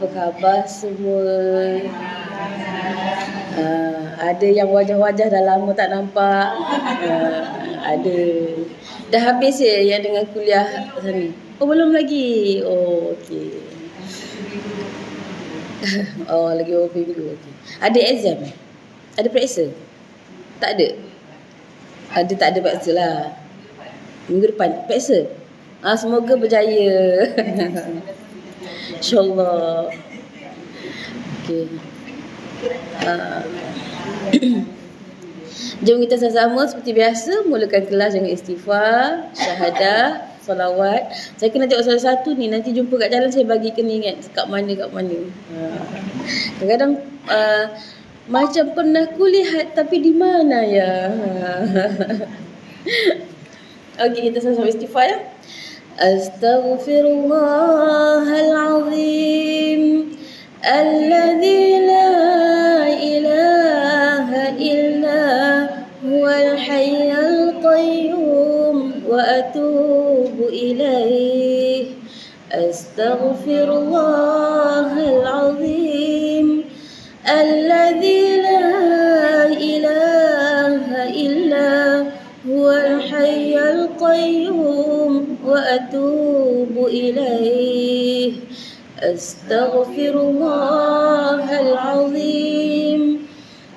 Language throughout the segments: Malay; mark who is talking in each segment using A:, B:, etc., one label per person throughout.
A: Apa khabar semua? Ada yang wajah-wajah dah lama tak nampak. Ada. Dah habis ya yang dengan kuliah sana? Oh, belum lagi. Oh, okey. Oh, lagi beberapa minggu. Okay. Ada exam? Ada periksa? Tak ada? Ada, tak ada periksa lah. Minggu depan periksa? Semoga berjaya. InsyaAllah. Okey. Jom kita sama-sama seperti biasa mulakan kelas dengan istighfar, syahadah, salawat. Saya kena tengok satu-satu ni, nanti jumpa kat jalan saya bagi kena ingat kat mana. Kadang-kadang macam pernah kulihat tapi di mana ya? Okey, kita sama-sama istighfar ya. Astaghfirullahalazim alladzi la ilaha illa huwal hayyul qayyum wa atubu ilaih. Astaghfirullahalazim alladzi la ilaha illa huwal hayyul qayyum wa atubu ilaih. Astaghfirullahalazim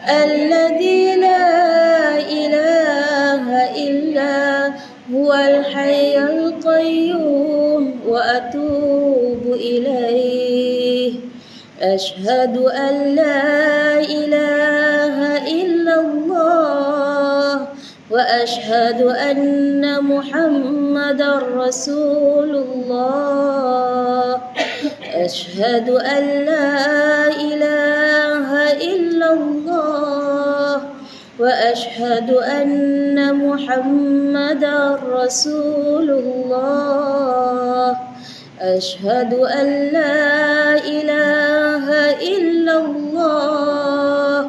A: alladzi la ilaha illa huwal hayyul qayyum wa atubu ilaih. Ashhadu an la ilaha illallah wa ashhadu anna Muhammadar Rasulullah. Ashhadu an la ilaha illallah wa ashhadu anna Muhammadar Rasulullah. Ashhadu an la ilaha illallah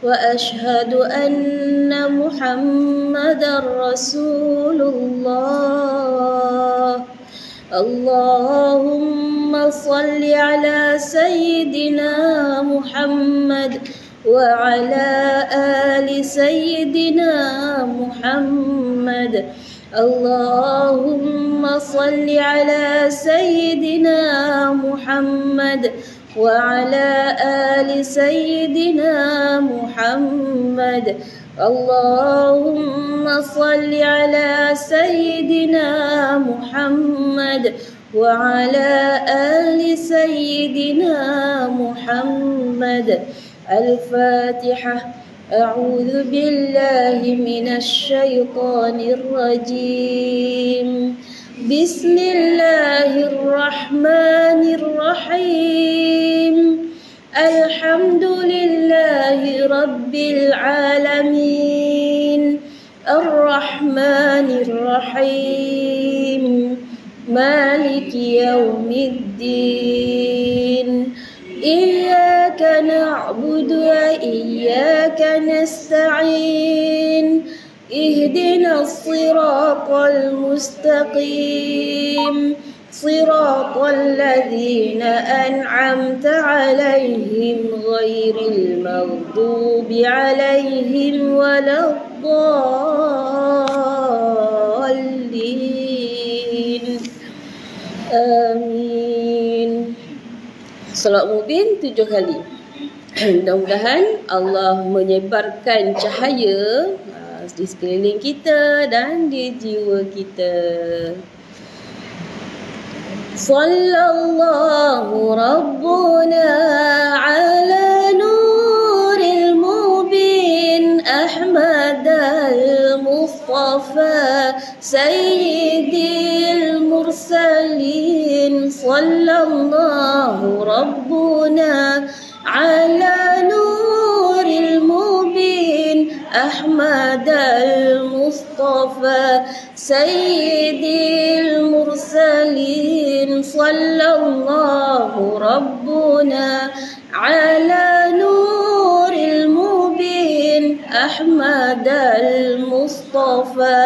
A: wa ashhadu anna Muhammadar Rasulullah. Allahumma salli ala Sayyidina Muhammad wa ala ali Sayyidina Muhammad. Allahumma salli ala Sayyidina Muhammad wa ala ali Sayyidina Muhammad. Allahumma salli ala Sayyidina Muhammad wa ala ali Sayyidina Muhammad. Al-Fatihah. A'udzu billahi minasy syaithanir rajim. Bismillahirrahmanirrahim. Alhamdulillahi rabbil alamin. Ar-Rahmanir Rahim. Maliki yaumiddin. Iyyaka na'budu wa iyyaka nasta'in. Ihdinas siratal mustaqim. Siratal ladzina an'amta 'alaihim ghairil maghdubi 'alaihim waladdallin. Amin. Salat mubin 7 kali. Mudah-mudahan Allah menyebarkan cahaya di sekeliling kita dan di jiwa kita. Sallallahu Rabbuna ala nuril mubin Ahmad al-Mustafa Sayyidil Mursalin. Sallallahu Rabbuna ala nuril mubin Ahmad al-Mustafa Sayyidil Mursalin. Sallallahu Rabbuna ala nuril mubin Ahmad al-Mustafa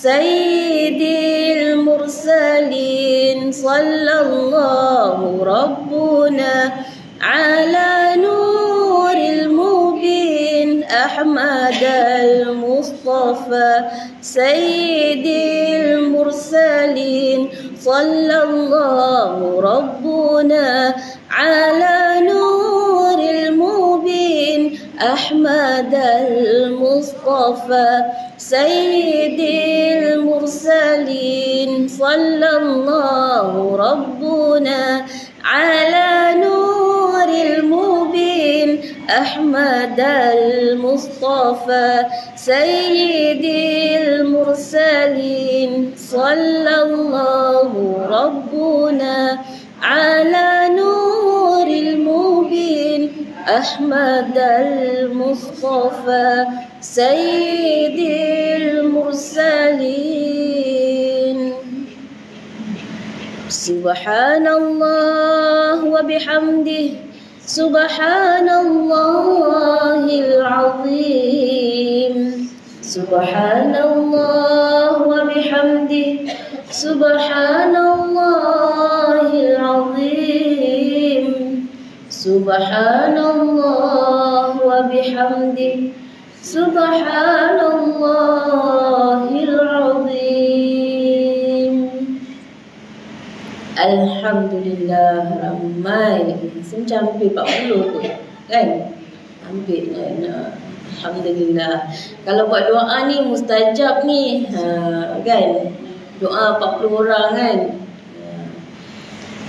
A: sayyidil mursalin sallallahu rabbuna ala nuril mubin ahmadal mustafa sayyidil mursalin sallallahu rabbuna ala nuril mubin ahmadal mustafa sayyidil mursalin sallallahu rabbuna ala nuril mubin ahmadal mustafa sayyidil mursalin sallallahu rabbuna ala nuril mubin ahmadal mustafa sayyidil mursalin. Subhanallah wa bihamdih, subhanallahil azim, subhanallah wa bihamdih, subhanallahil azim, subhanallah wa bihamdih, subhanallahil azim. Alhamdulillah, ramai. Macam hampir 40 pun, kan? Hampir. Alhamdulillah. Kalau buat doa ni mustajab ni, kan? Doa 40 orang, kan?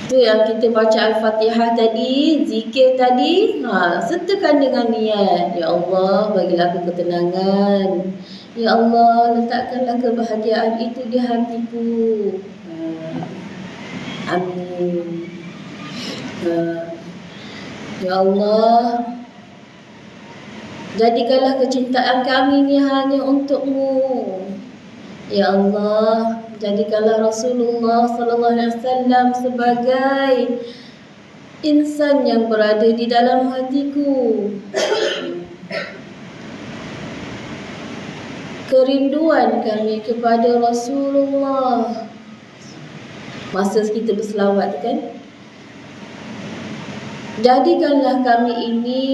A: Itu yang kita baca Al-Fatihah tadi, zikir tadi, sertakan dengan niat. Ya Allah, bagilah aku ketenangan. Ya Allah, letakkanlah kebahagiaan itu di hatiku. Amin. Ya Allah, jadikanlah kecintaan kami ni hanya untukmu. Ya Allah, jadikanlah Rasulullah sallallahu alaihi wasallam sebagai insan yang berada di dalam hatiku. Kerinduan kami kepada Rasulullah masa kita berselawat, kan? Jadikanlah kami ini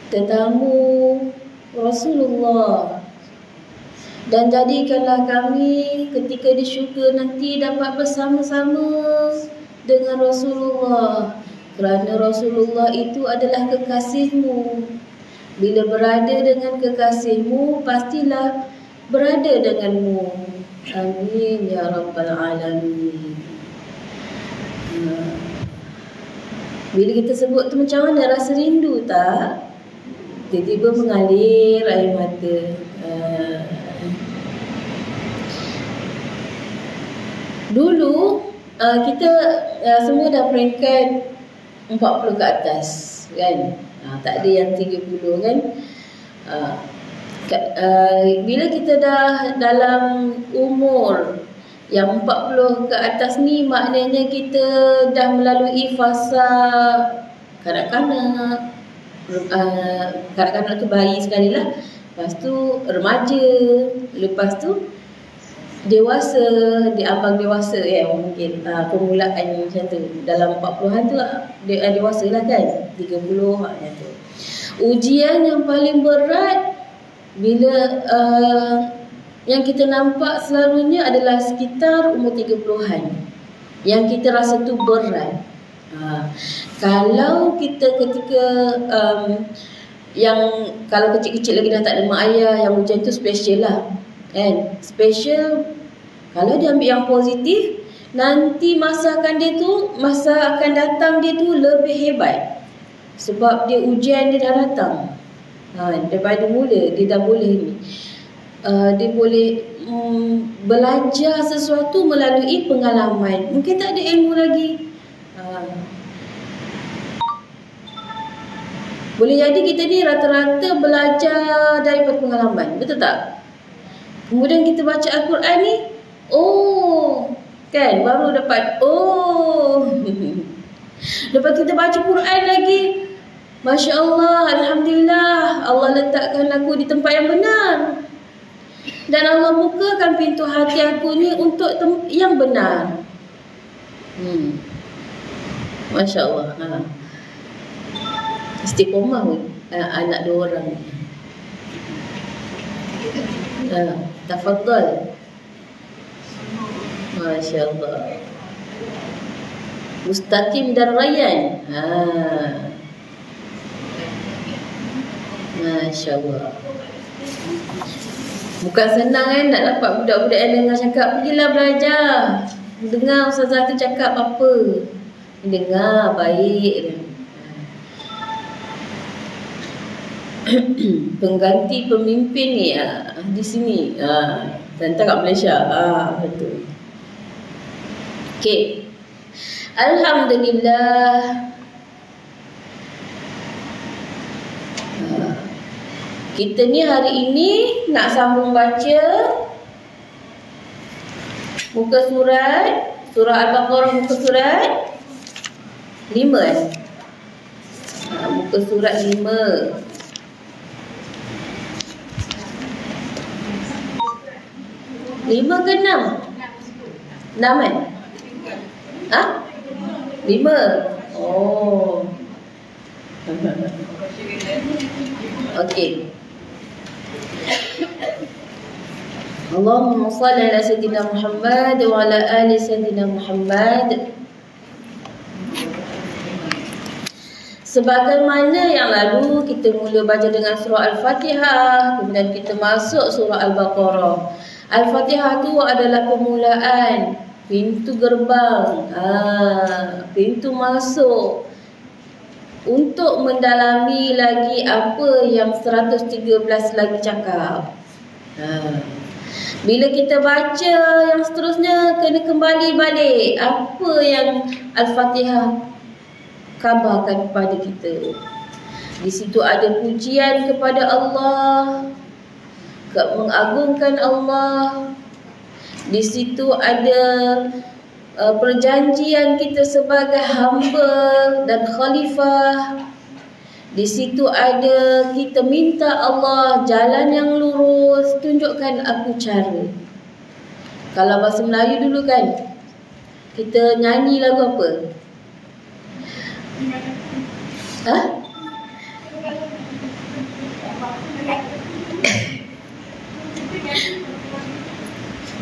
A: tetamu Rasulullah, dan jadikanlah kami ketika di syurga nanti dapat bersama-sama dengan Rasulullah, kerana Rasulullah itu adalah kekasihmu. Bila berada dengan kekasihmu, pastilah berada denganmu. Amin ya rabbal alamin. Bila kita sebut tu macam mana, rasa rindu tak? Tiba-tiba mengalir air mata. Dulu kita semua dah peringkat 40 ke atas, kan? Tak ada yang 30, kan? Bila kita dah dalam umur yang 40 ke atas ni, maknanya kita dah melalui fasa kanak-kanak, kanak-kanak tu bayi sekali lah, lepas tu remaja, lepas tu dewasa, diambang dewasa, mungkin permulaan macam tu. Dalam 40-an tu dewasa lah, kan? 30 macam tu. Ujian yang paling berat bila yang kita nampak selalunya adalah sekitar umur 30-an, yang kita rasa tu berat. Kalau kita ketika yang kalau kecil-kecil lagi dah tak ada mak ayah, yang ujian tu special lah, kan? Special. Kalau dia ambil yang positif, nanti masa akan datang dia tu lebih hebat, sebab dia ujian dia dah datang. Daripada mula dia dah boleh ni, dia boleh belajar sesuatu melalui pengalaman. Mungkin tak ada ilmu lagi, boleh jadi kita ni rata-rata belajar daripada pengalaman, betul tak? Kemudian kita baca Al-Quran ni, kan, baru dapat lepas kita baca Quran lagi, Masya Allah, Alhamdulillah, Allah letakkan aku di tempat yang benar. Dan Allah bukakan pintu hati aku ni untuk yang benar. Masya Allah. Istiqomah pun anak 2 orang ni. Tafadhal. Masya Allah. Mustaqim dan Rayyan. Masya Allah. Bukan senang kan nak dapat budak-budak yang dengar cakap, pergilah belajar. Dengar ustazah tu cakap apa. Dengar baik. Pengganti pemimpin ni di sini. Tentang kat Malaysia. Betul. Okey. Alhamdulillah. Kita ni hari ini nak sambung baca muka surat, surah Al-Baqarah muka surat 5 muka surat 5. 5 ke 6? 6 kan? 5. Oh. Okey. Allahumma shalli ala sayyidina Muhammad wa ala ali sayyidina Muhammad. Sebagaimana yang lalu kita mula baca dengan surah Al-Fatihah, kemudian kita masuk surah Al-Baqarah. Al-Fatihah tu adalah permulaan, pintu gerbang, pintu masuk untuk mendalami lagi apa yang 113 lagi cakap. Bila kita baca yang seterusnya, kena kembali balik apa yang Al-Fatihah kabarkan kepada kita. Di situ ada pujian kepada Allah, mengagungkan Allah. Di situ ada perjanjian kita sebagai hamba dan khalifah. Di situ ada kita minta Allah jalan yang lurus, tunjukkan aku cara. Kalau bahasa Melayu dulu kan, kita nyanyi lagu apa?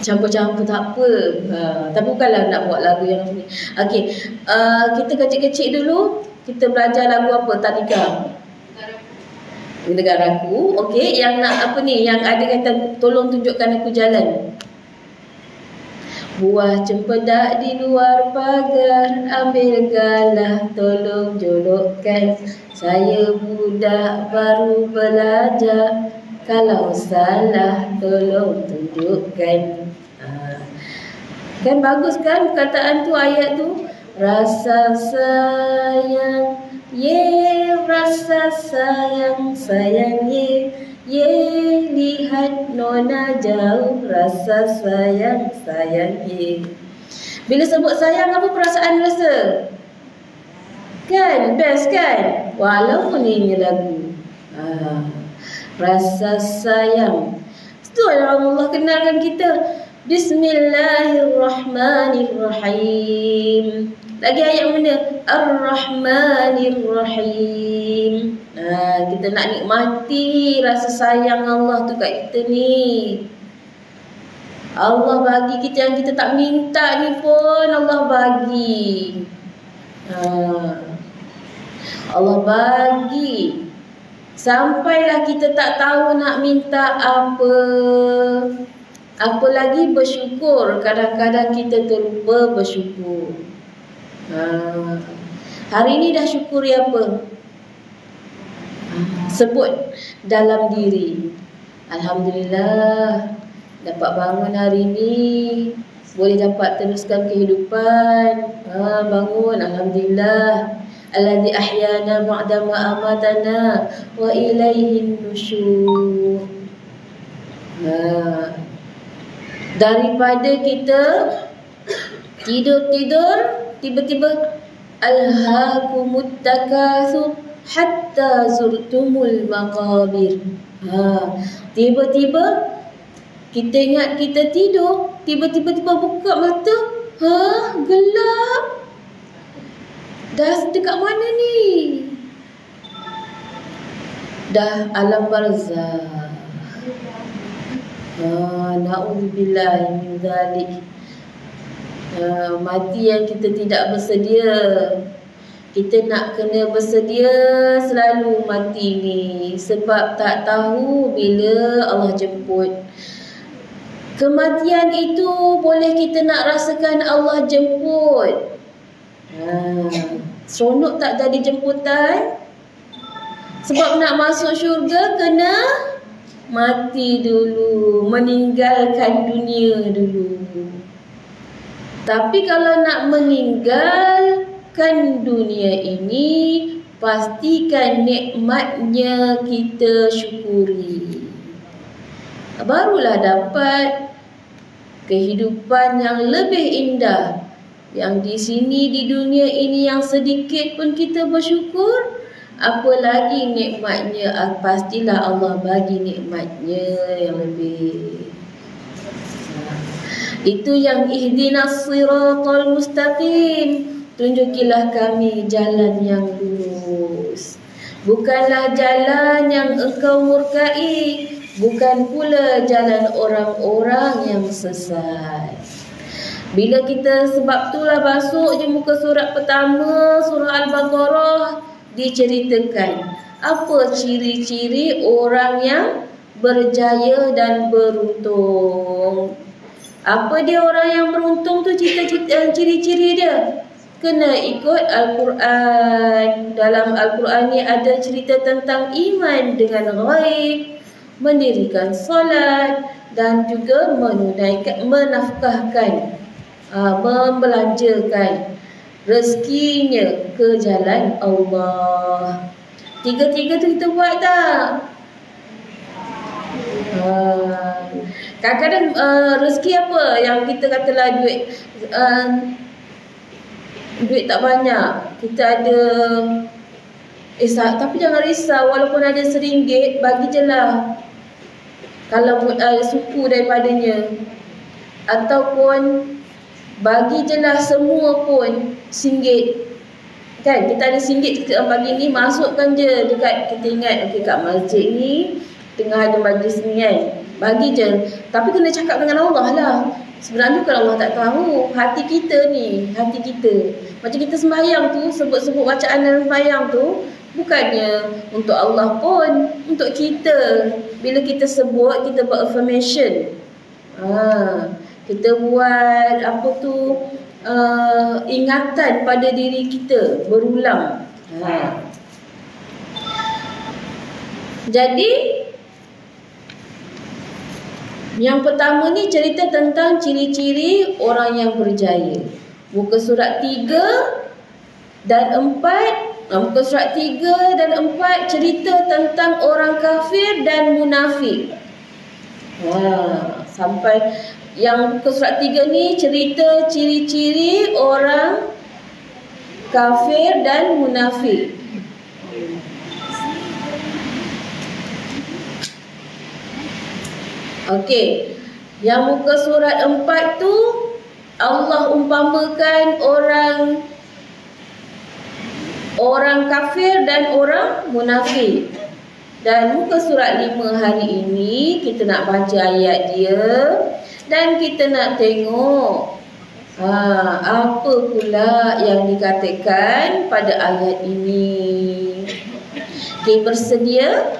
A: Campur-campur tak apa. Tapi bukanlah nak buat lagu yang ni. Okey, kita kecil-kecil dulu. Kita belajar lagu apa? Tadika. Negaraku. Okey, yang nak apa ni? Yang ada kata tolong tunjukkan aku jalan. Buah cempedak di luar pagar, ambil galah tolong jolokkan. Saya budak baru belajar, kalau salah tolong tunjukkan. Kan bagus kan perkataan tu, ayat tu. Rasa sayang, rasa sayang, sayang lihat nona jauh, rasa sayang, sayang Bila sebut sayang, apa perasaan rasa? Kan, best kan? Walaupun ini lagu. Rasa sayang. Itu yang Allah kenalkan kita. Bismillahirrahmanirrahim. Lagi ayat mana? Ar-Rahmanirrahim. Kita nak nikmati rasa sayang Allah tu kat kita ni. Allah bagi kita yang kita tak minta ni pun Allah bagi. Allah bagi. Sampailah kita tak tahu nak minta apa. Apalagi bersyukur. Kadang-kadang kita terlupa bersyukur. Hari ini dah syukuri apa? Sebut dalam diri. Alhamdulillah, dapat bangun hari ini, boleh dapat teruskan kehidupan. Bangun, Alhamdulillah. Alladzi ahyana ba'da ma amatana wa ilaihin nusyur. Daripada kita tidur-tidur, tiba-tiba alhaakumut takatsur hatta zurtumul maqabir. Tiba-tiba Kita ingat kita tidur, tiba-tiba buka mata, gelap. Dah dekat mana ni? Dah alam barzah. Na'udzubillah min dzalik. Mati yang kita tidak bersedia. Kita nak kena bersedia selalu mati ni, sebab tak tahu bila Allah jemput. Kematian itu boleh kita nak rasakan Allah jemput. Seronok tak jadi jemputan? Sebab nak masuk syurga kena mati dulu, meninggalkan dunia dulu. Tapi kalau nak meninggalkan dunia ini, pastikan nikmatnya kita syukuri. Barulah dapat kehidupan yang lebih indah. Yang di sini di dunia ini yang sedikit pun kita bersyukur, apalagi nikmatnya, pastilah Allah bagi nikmatnya yang lebih. Itu yang ihdinas siratal mustaqim, tunjukilah kami jalan yang lurus. Bukanlah jalan yang engkau murkai, bukan pula jalan orang-orang yang sesat. Bila kita, sebab itulah masuk je muka surat pertama, surah Al-Baqarah, diceritakan apa ciri-ciri orang yang berjaya dan beruntung. Apa dia orang yang beruntung tu, ciri-ciri dia? Kena ikut Al-Quran. Dalam Al-Quran ni ada cerita tentang iman dengan ghaib, mendirikan solat, dan juga menafkahkan, membelanjakan rezekinya ke jalan Allah. Tiga-tiga tu kita buat tak? Kadang-kadang rezeki apa yang kita katalah duit tak banyak, kita ada tapi jangan risau, walaupun ada RM1, bagi je lah kalau suku daripadanya, ataupun bagi je lah semua pun RM1. Kan kita ada RM1 pagi ni, masukkan je dekat, kita ingat kat masjid ni tengah ada majlis ni kan, bagi je. Tapi kena cakap dengan Allah lah. Sebenarnya kalau Allah tak tahu hati kita ni, hati kita. Macam kita sembahyang tu, sebut-sebut bacaan dalam sembahyang tu, bukannya untuk Allah pun, untuk kita. Bila kita sebut, kita buat affirmation. Kita buat apa tu, ingatan pada diri kita berulang. Jadi yang pertama ni cerita tentang ciri-ciri orang yang berjaya. Muka surat 3 dan 4, muka surat 3 dan 4 cerita tentang orang kafir dan munafik. Sampai yang muka surat 3 ni cerita ciri-ciri orang kafir dan munafik. Okey, yang muka surat 4 tu Allah umpamakan orang kafir dan orang munafik. Dan muka surat 5 hari ini kita nak baca ayat dia dan kita nak tengok apa pula yang dikatakan pada ayat ini. Okey, bersedia?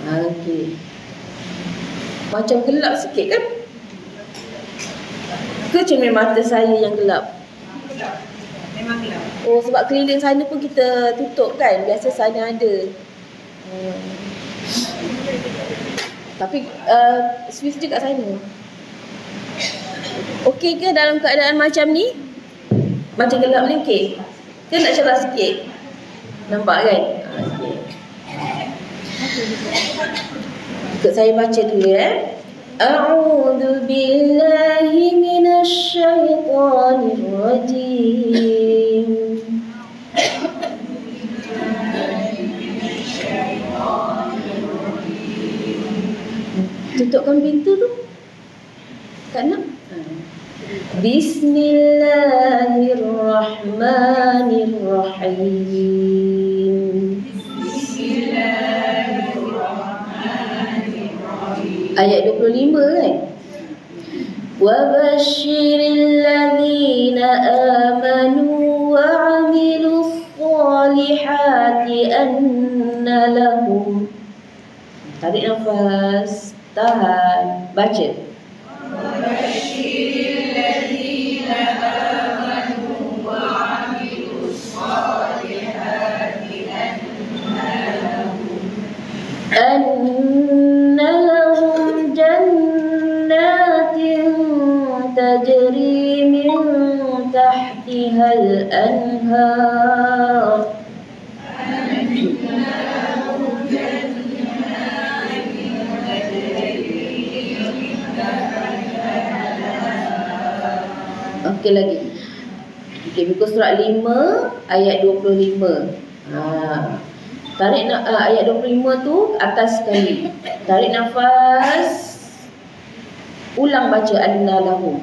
A: Okey. Macam gelap sikit kan? Ke cermin mata saya yang gelap? Gelap. Memang gelap. Oh, sebab keliling sana pun kita tutup kan? Biasa sana ada. Tapi Swiss je kat sana. Okey ke dalam keadaan macam ni? Macam gelap ni okey? Ke nak cerah sikit? Nampak kan? Okey. Ikut saya baca dulu ya. A'udzu billahi minasy syaithanir rajim. Tutupkan pintu tu. Tak nak? Bismillahirrahmanirrahim. Ayat 25 kan? Wa basyiril ladzina amanu wa 'amilus solihati anna lahum. Tarik nafas, tahan, baca. Wa basyiril ladzina amanu wa 'amilus solihati anna lahum jannatin tajri min tahtihal anhar. Okey lagi. Okey, buku surat 5 ayat 25. Tarik ayat 25 tu atas sekali. Tarik nafas. Ulang baca anna lahum.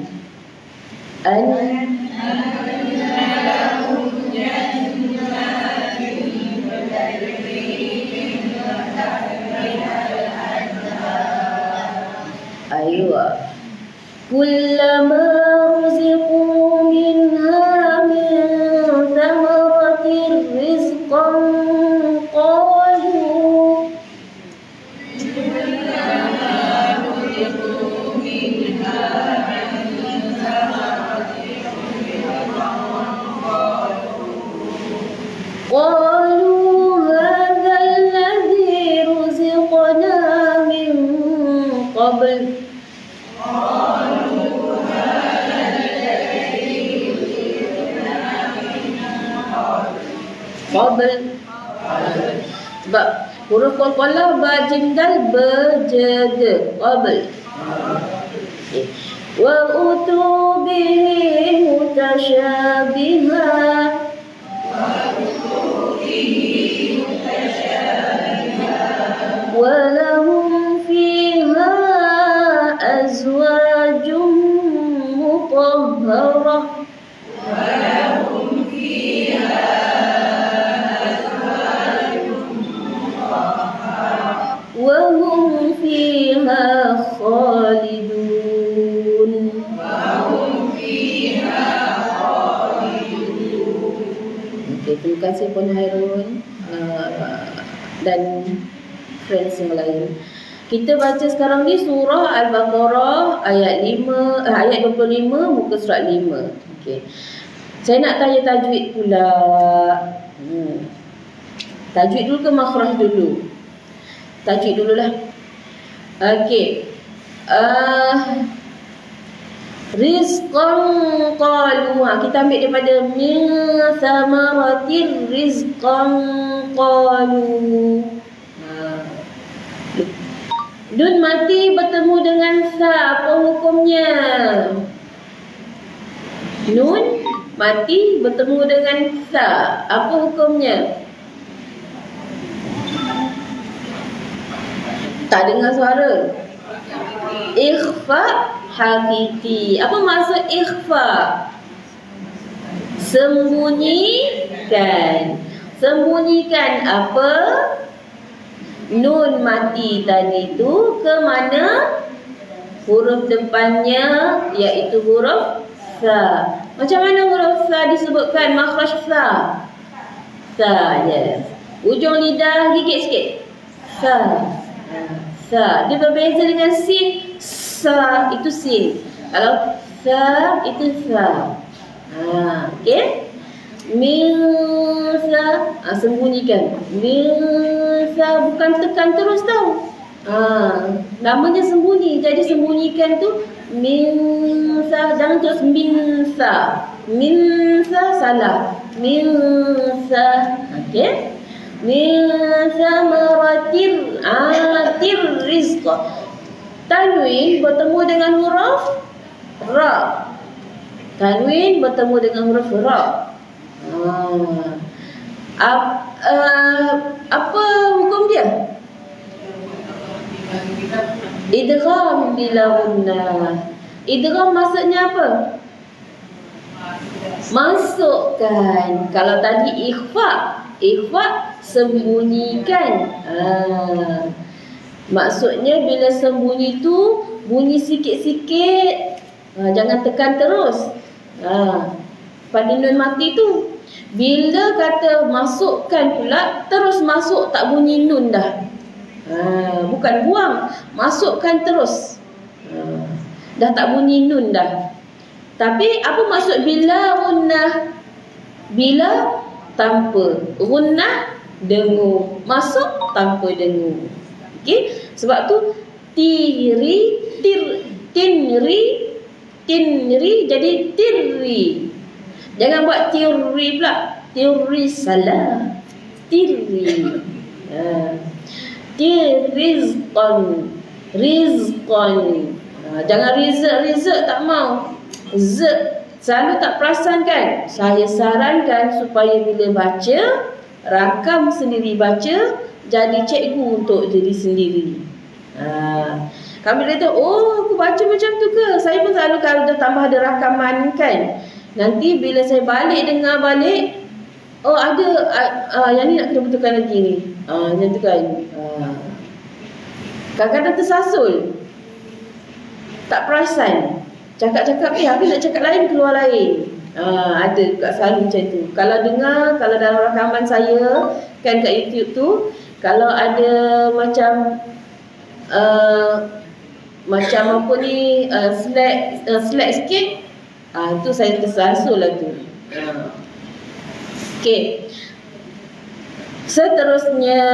A: Ayo. Kullama ruziqu minha min thamaratir rizqan qalu hadha alladhi ruziqna min qabl. Qabl. Sebab huruf qalqalah ba jim dal berjed. Qabl. Wa utu bihi mutasyabiha. Wa lahum fiha azwajum mutahharah. Wahum fiha khalidun. Okey, terima kasih Puan Hairun dan friends yang lain. Kita baca sekarang ni surah Al-Baqarah ayat 25 muka surat 5. Okey. Saya nak tanya tajwid pula. Tajwid dulu ke makhraj dulu? Tajwid dululah. Okey. Rizqan qalu. Kita ambil daripada min thamaratir rizqan qalu. Nun mati bertemu dengan sa, apa hukumnya? Nun mati bertemu dengan sa, apa hukumnya? Tak dengar suara. Ikhfa hakiki. Apa maksud ikhfa? Sembunyikan. Sembunyikan apa? Nun mati tadi tu ke mana? Huruf depannya iaitu huruf sa. Macam mana huruf sa disebutkan makhraj sa? Sa, yes. Ujung lidah gigit sikit. Sa. Sa. Dia berbeza dengan sin. Sa itu sin. Kalau sa itu sa. Okey. Min sa, sembunyikan. Min sa, bukan tekan terus tau. Namanya sembunyi. Jadi sembunyikan tu min sa, jangan terus min sa. Min sa salah. Min sa. Okey. Min thamaratir tir rizq. Tanwin bertemu dengan huruf ra. Tanwin bertemu dengan huruf ra. Apa hukum dia? Idgham bila gunnah. Idgham maksudnya apa? Masukkan. Kalau tadi ikhfa sembunyikan. Maksudnya bila sembunyi tu bunyi sikit-sikit, jangan tekan terus. Pada nun mati tu, bila kata masukkan pula, terus masuk tak bunyi nun dah. Bukan buang, masukkan terus. Dah tak bunyi nun dah. Tapi apa maksud bila gunnah? Bila tanpa gunnah, dengung. Masuk tanpa dengung. Okey, sebab tu tinri jadi tirri. Jangan buat tirri pula. Tirri salah. Tirri. Rizqan. Jangan rizq tak mau. Selalu tak perasan kan? Saya sarankan supaya bila baca, rakam sendiri baca, jadi cikgu untuk diri sendiri. Kami kata, aku baca macam tu ke? Saya pun selalu kalau dah tambah ada rakaman kan, nanti bila saya dengar balik, ada yang ni nak kena betulkan lagi ni. Macam tu kan. Kadang-kadang tersasul, tak perasan. Cakap-cakap, aku nak cakap lain, keluar lain. Ada juga selalu macam tu. Kalau dengar, kalau dalam rakaman saya kan kat YouTube tu, kalau ada macam apa ni, slack sikit, tu saya tersasul lah tu. Okey. Seterusnya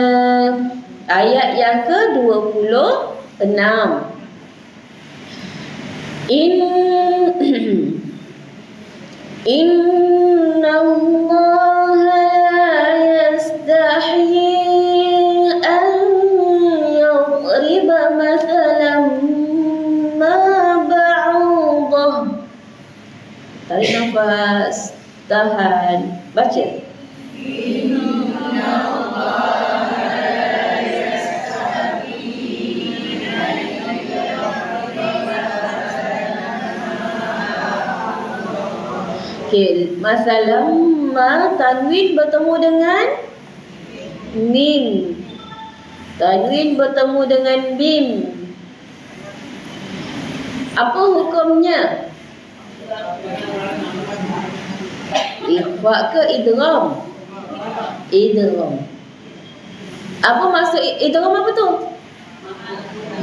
A: ayat yang ke-26. Inna Allah la yastahi an yadriba mathalan ma ba'udah. Tarik nafas, tahan, baca. Inna Allah okey, masalah ma tanwin bertemu dengan mim. Tanwin bertemu dengan mim. Apa hukumnya? Ikhfa ke idgham? Idgham. Apa maksud idgham apa tu?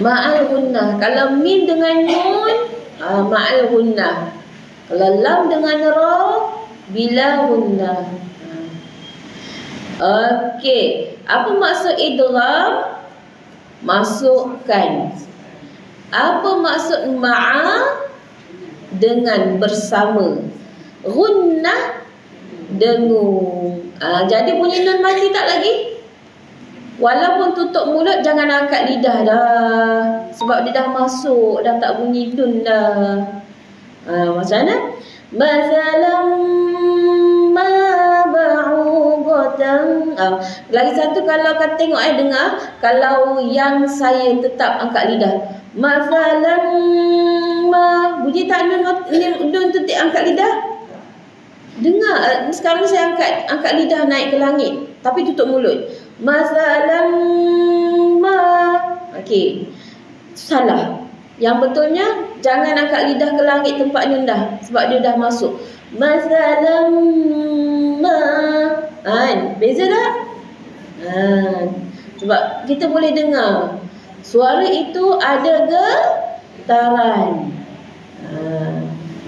A: Ma'al gunnah. Kalau mim dengan nun, ma'al gunnah. Kalau lam dengan ra, bila gunnah. Okey, apa maksud idgham? Masukkan. Apa maksud ma'a? Dengan bersama. Gunnah, dengung. Jadi bunyi nun mati tak lagi? Walaupun tutup mulut, jangan angkat lidah dah. Sebab dia dah masuk, dah tak bunyi nun dah. Macam mana? Masalam ma ba'udatan. Lagi satu, kalau kata tengok dengar, kalau yang saya tetap angkat lidah. Masalam ma, bunyi tak nun tu angkat lidah? Dengar, sekarang saya angkat lidah naik ke langit, tapi tutup mulut. Masalam ma. Okey, salah. Yang betulnya, jangan angkat lidah ke langit tempat nun dah, sebab dia dah masuk. Masalam ma. Beza tak? Sebab kita boleh dengar suara itu ada getaran.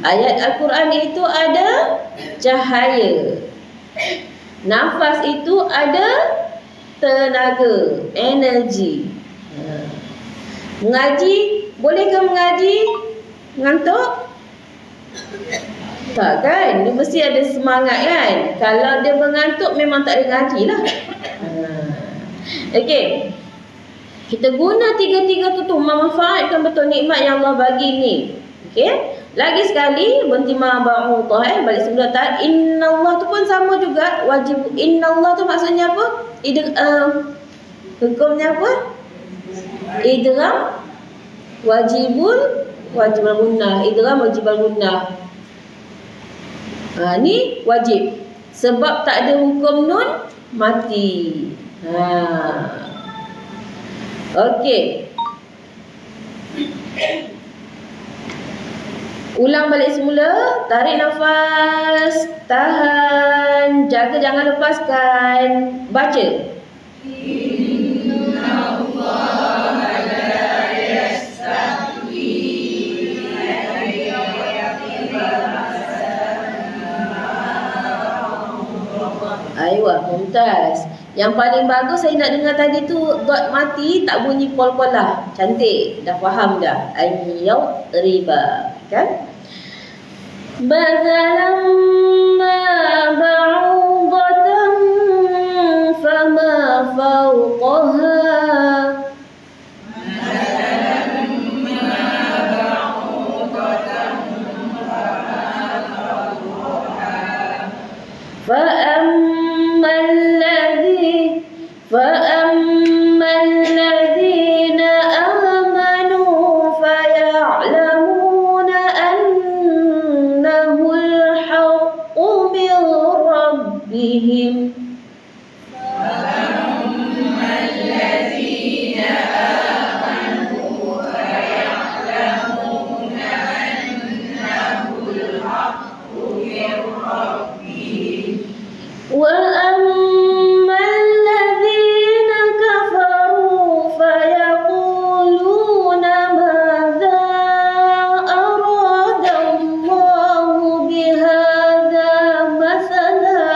A: Ayat Al-Quran itu ada cahaya. Nafas itu ada tenaga, energi. Mengaji, bolehkah mengaji ngantuk? Tak kan? Dia mesti ada semangat kan? Kalau dia mengantuk memang tak ada ngaji lah. Okey, kita guna tiga-tiga tu memanfaatkan betul nikmat yang Allah bagi ni. Okey, lagi sekali berhenti ma'ba'udah, balik sebelah tadi. Innallah tu pun sama juga, wajib. Innallah tu maksudnya apa? Hukumnya apa? Idgham wajibul gunnah. Idgham wajibul gunnah. Ni wajib. Sebab tak ada hukum nun mati. Okey. Ulang balik semula. Tarik nafas, tahan, jaga jangan lepaskan. Baca. Aywa, mumtaz. Yang paling bagus saya nak dengar tadi tu dot mati tak bunyi pol-polah. Cantik. Dah faham dah. Ayyau riba. Kan? Badalam ma ba'udatan fama fawqaha. فأما الذين آمنوا فيعلمون أنه الحق من ربهم وأما الذين كفروا فيقولون ماذا أراد الله بهذا مثلا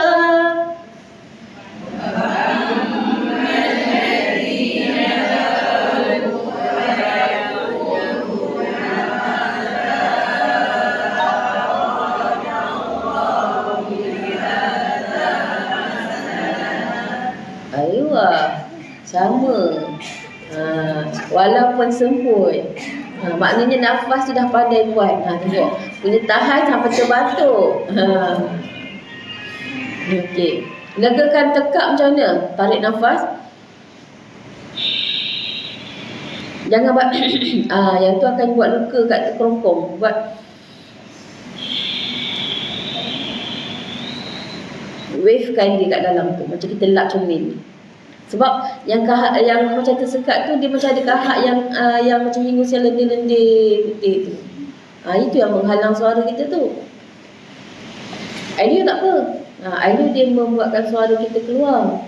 A: sama. Walaupun semput. Maknanya nafas tu dah pandai buat. Tengok. Punya tahan sampai terbatuk. Okey. Legakan tekak macam mana? Tarik nafas. Jangan buat yang tu akan buat luka kat kerongkong. Buat wavekan dia kat dalam tu. Macam kita lap cermin. Sebab yang kahak yang macam tersekat tu dia macam ada kahak yang macam hingus yang lendir-lendir putih tu. Itu yang menghalang suara kita tu. Idea tak apa. Idea dia membuatkan suara kita keluar.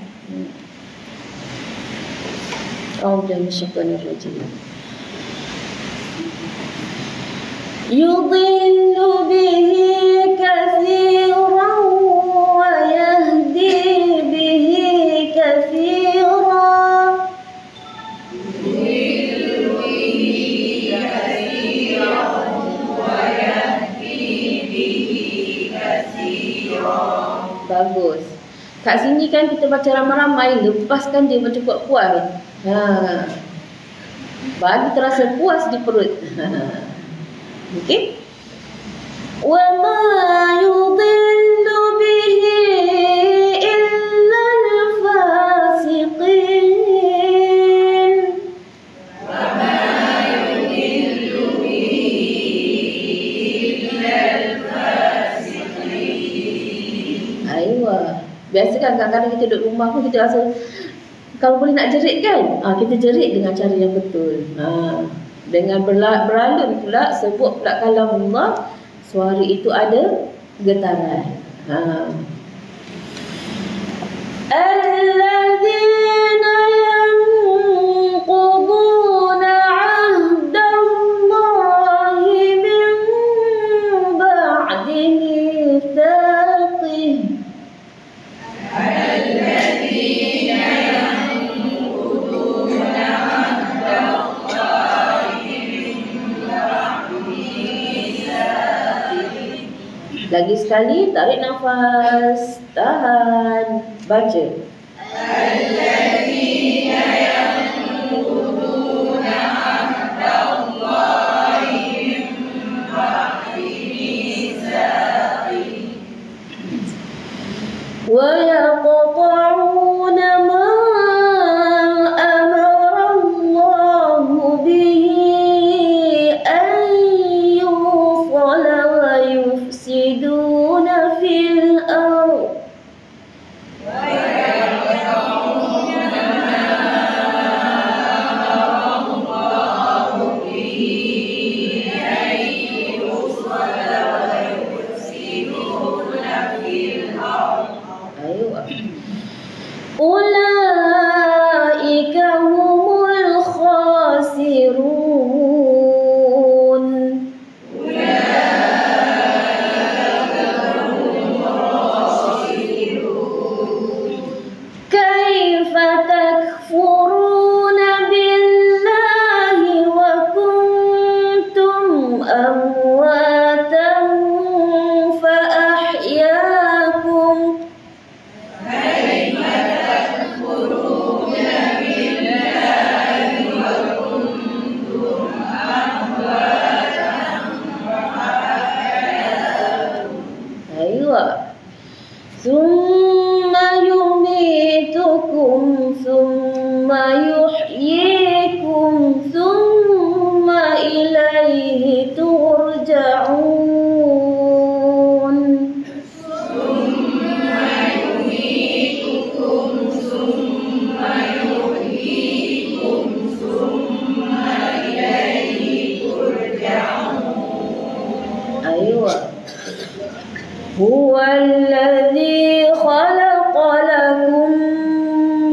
A: A'udzu bisyaitanir rajim. Yudhillu bihi katsiran wa yahdi bihi katsiran. Bagus. Kat sini kan kita baca ramai-ramai, lepaskan dia macam kuat-kuat. Bagi terasa puas di perut. Okey. Wa ma yudillu bihi illa al-fasiqin. Wa ma yudillu bihi illa al-fasiqin. Aywa. Biasa kan kadang-kadang kita duduk rumah pun kita rasa kalau boleh nak jerit kan, kita jerit dengan cara yang betul. Dengan beralun pula, sebut pula kalamullah, suara itu ada getaran. Alladzina yanquduna 'ahdallahi min ba'di mitsaqih. Lagi sekali, tarik nafas, tahan, baca. Alladzina yanquduna 'ahdallahi min ba'di mitsaqih wa yaqta'una ma amara Allahu bihi Ulaika humul khasirun. Kaifa takfuruna billahi wa kuntum amwatan fa ahyaakum. Thumma yumitukum thumma yuhyikum thumma ilaihi turja'un. Huwa alladhi khalaqa lakum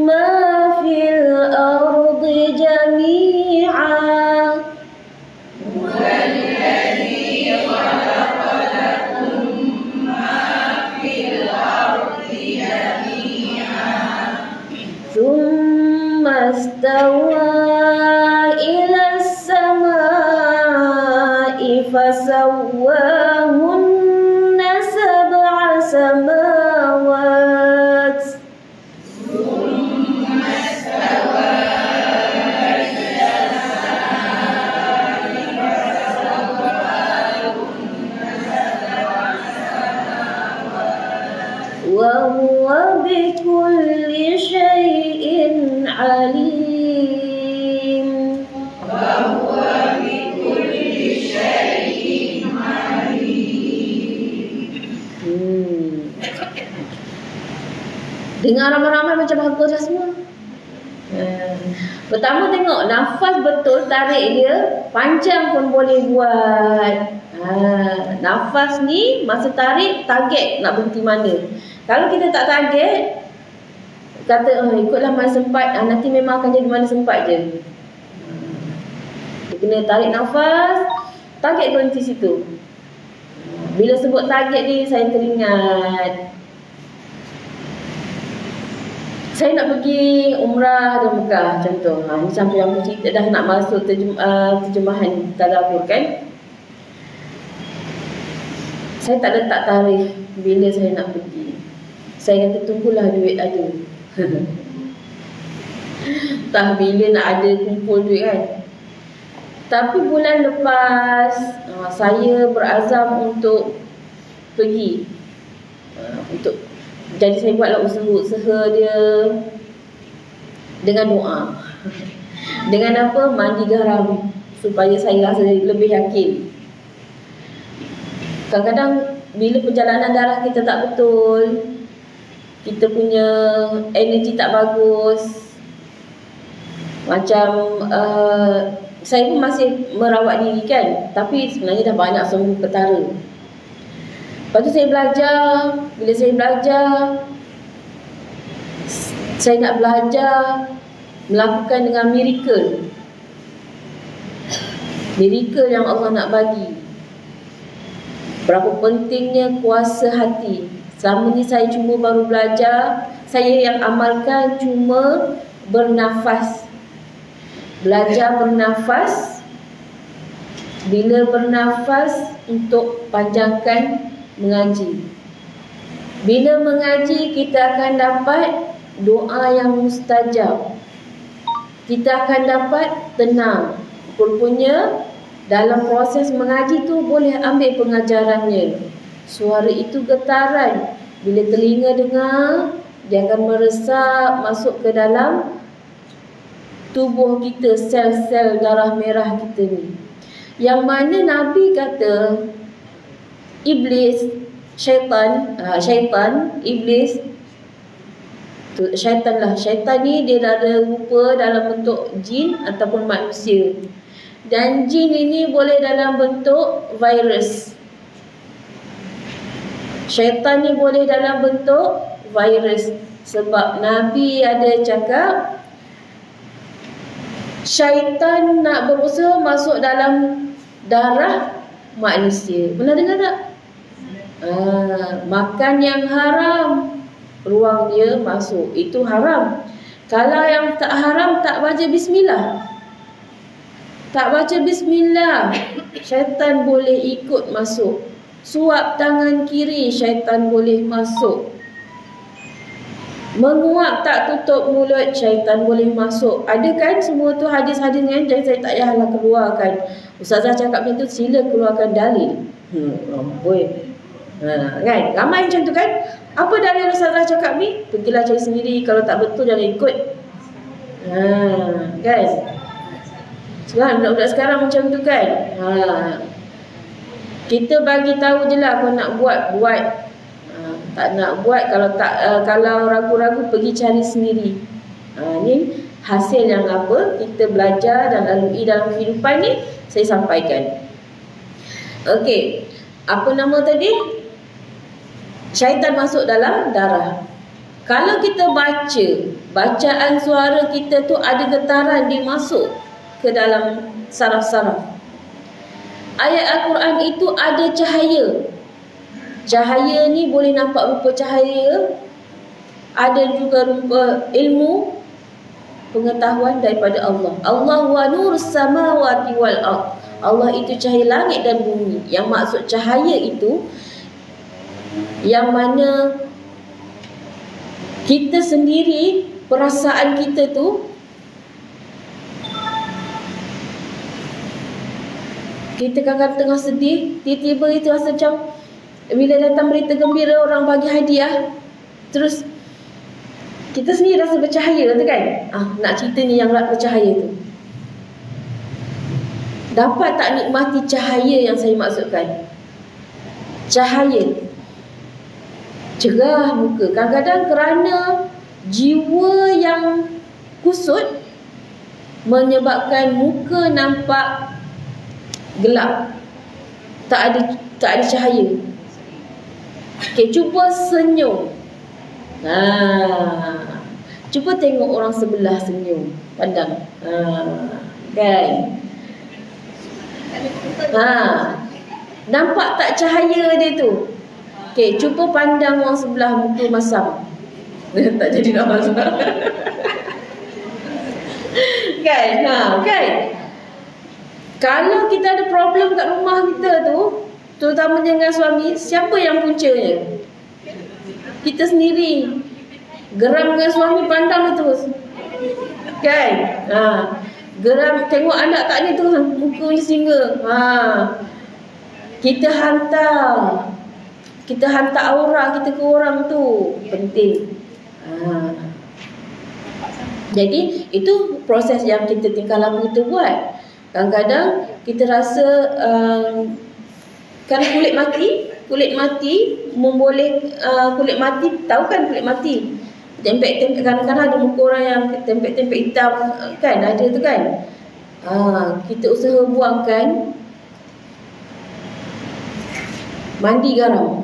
A: ma fil ardi jami'an. Huwa alladhi khalaqa lakum ma fil ardi jami'an. Thumma istawa ila as-sama'i fasawwahunna samawat. Thumma istawa ila as-sama'i fasawwahunna sab'a samawat. Wa huwa bikulli syai'in alim. Wa huwa bikulli syai'in alim. Dengar ramai-ramai macam bagus dah semua. Pertama tengok nafas betul, tarik dia, panjang pun boleh buat. Nafas ni masa tarik target nak berhenti mana. Kalau kita tak target, kata ikutlah mana sempat, nanti memang akan jadi mana sempat je. Dia kena tarik nafas, target berhenti situ. Bila sebut target ni saya teringat saya nak pergi umrah dan Mekah contoh. Ni sampai yang cerita dah nak masuk terjemahan tadabbur kan. Saya tak letak tarikh bila saya nak pergi. Saya kata tunggulah duit ada. Tak bila nak ada kumpul duit kan. Tapi bulan lepas saya berazam untuk pergi. Jadi saya buatlah usaha-usaha dia dengan doa. Dengan apa? Mandi garam supaya saya rasa lebih yakin. Kadang-kadang bila perjalanan darah kita tak betul, kita punya energi tak bagus. Macam saya pun masih merawat diri kan, tapi sebenarnya dah banyak sembuh perkara. Lepas tu saya belajar. Bila saya belajar, saya nak belajar melakukan dengan miracle. Miracle yang Allah nak bagi. Berapa pentingnya kuasa hati. Selama ni saya cuma baru belajar. Saya yang amalkan cuma bernafas. Belajar bernafas. Bila bernafas untuk panjangkan mengaji. Bila mengaji kita akan dapat doa yang mustajab. Kita akan dapat tenang. Rupanya dalam proses mengaji tu boleh ambil pengajarannya. Suara itu getaran. Bila telinga dengar, dia akan meresap masuk ke dalam tubuh kita, sel-sel darah merah kita ni. Yang mana Nabi kata iblis, syaitan, iblis, syaitan lah. Syaitan ni dia ada rupa dalam bentuk jin ataupun manusia. Dan jin ini boleh dalam bentuk virus. Syaitan ni boleh dalam bentuk virus. Sebab Nabi ada cakap syaitan nak berusaha masuk dalam darah manusia. Pernah dengar tak? Makan yang haram, ruang dia masuk, itu haram. Kalau yang tak haram, tak baca bismillah, tak baca bismillah, syaitan boleh ikut masuk. Suap tangan kiri, syaitan boleh masuk. Menguap tak tutup mulut, syaitan boleh masuk. Ada kan semua tu hadis-hadis kan? Jadi saya tak payahlah keluarkan. Ustazah cakap macam tu, sila keluarkan dalil. Boleh. Kan? Ramai macam tu kan? Apa dalil Ustazah cakap ni? Pergilah cari sendiri. Kalau tak betul jangan ikut. Kan? Sekarang budak-budak sekarang macam tu kan? Kita bagi tahu je lah, kalau nak buat, buat. Tak nak buat, kalau ragu-ragu pergi cari sendiri. Ni hasil yang apa kita belajar dan lalui dalam kehidupan ni saya sampaikan. Okey, apa nama tadi? Syaitan masuk dalam darah. Kalau kita baca, bacaan suara kita tu ada getaran, dia masuk ke dalam saraf-saraf. Ayat Al-Quran itu ada cahaya. Cahaya ni boleh nampak rupa cahaya, ada juga rupa ilmu, pengetahuan daripada Allah. Allah wa nurus samawati wal ard. Allah itu cahaya langit dan bumi. Yang maksud cahaya itu yang mana kita sendiri, perasaan kita tu, kita kadang-kadang tengah sedih, tiba-tiba itu rasa macam bila datang berita gembira, orang bagi hadiah, terus kita sendiri rasa bercahaya tu kan? Nak cerita ni yang bercahaya tu. Dapat tak nikmati cahaya yang saya maksudkan? Cahaya cerah muka. Kadang-kadang kerana jiwa yang kusut menyebabkan muka nampak gelap, tak ada cahaya. Okey, cuba senyum. Cuba tengok orang sebelah senyum, pandang. Kan? Nampak tak cahaya dia tu? Okey, cuba pandang orang sebelah, muka masam. Tak jadi nak masam. Kan? Kan? Kalau kita ada problem kat rumah kita tu, terutama dengan suami, siapa yang puncanya? Kita sendiri. Geram dengan suami, pandang terus. Kan? Geram tengok anak tak ni terus, mukanya singa. Kita hantar aura kita ke orang tu. Penting. Jadi itu proses yang kita tingkah laku kita buat. Kadang-kadang kita rasa kan kulit mati memboleh, kulit mati, tahu kan kulit mati, tempek-tempek, kadang-kadang ada muka orang yang tempek-tempek hitam kan, ada tu kan. Kita usaha buangkan, mandi garam.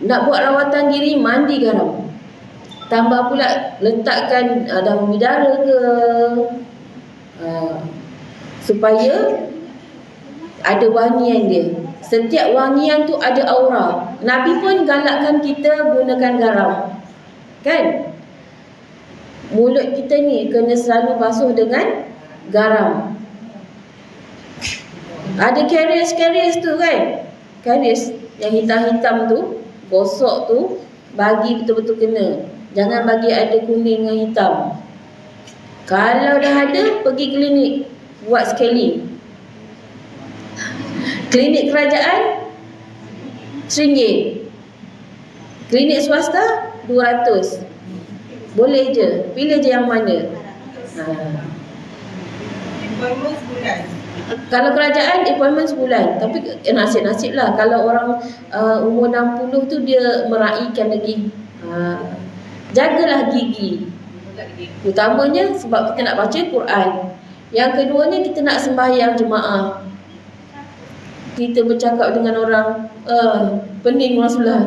A: Nak buat rawatan diri, mandi garam. Tambah pula letakkan daun bidara ke, supaya ada wangian dia. Setiap wangian tu ada aura. Nabi pun galakkan kita gunakan garam. Kan? Mulut kita ni kena selalu basuh dengan garam. Ada karies tu kan? Karies yang hitam-hitam tu, gosok tu, bagi betul-betul kena. Jangan bagi ada kuning dengan hitam. Kalau dah ada, pergi klinik, buat scaling. Klinik kerajaan RM1. Klinik swasta 200. Boleh je, pilih je yang mana.
B: Appointment sebulan.
A: Kalau kerajaan appointment sebulan. Tapi nasib-nasib lah. Kalau orang umur 60 tu dia meraihkan lagi. Jagalah gigi. Utamanya sebab kita nak baca Quran. Yang keduanya kita nak sembahyang jemaah. Kita bercakap dengan orang, pening orang sebelah.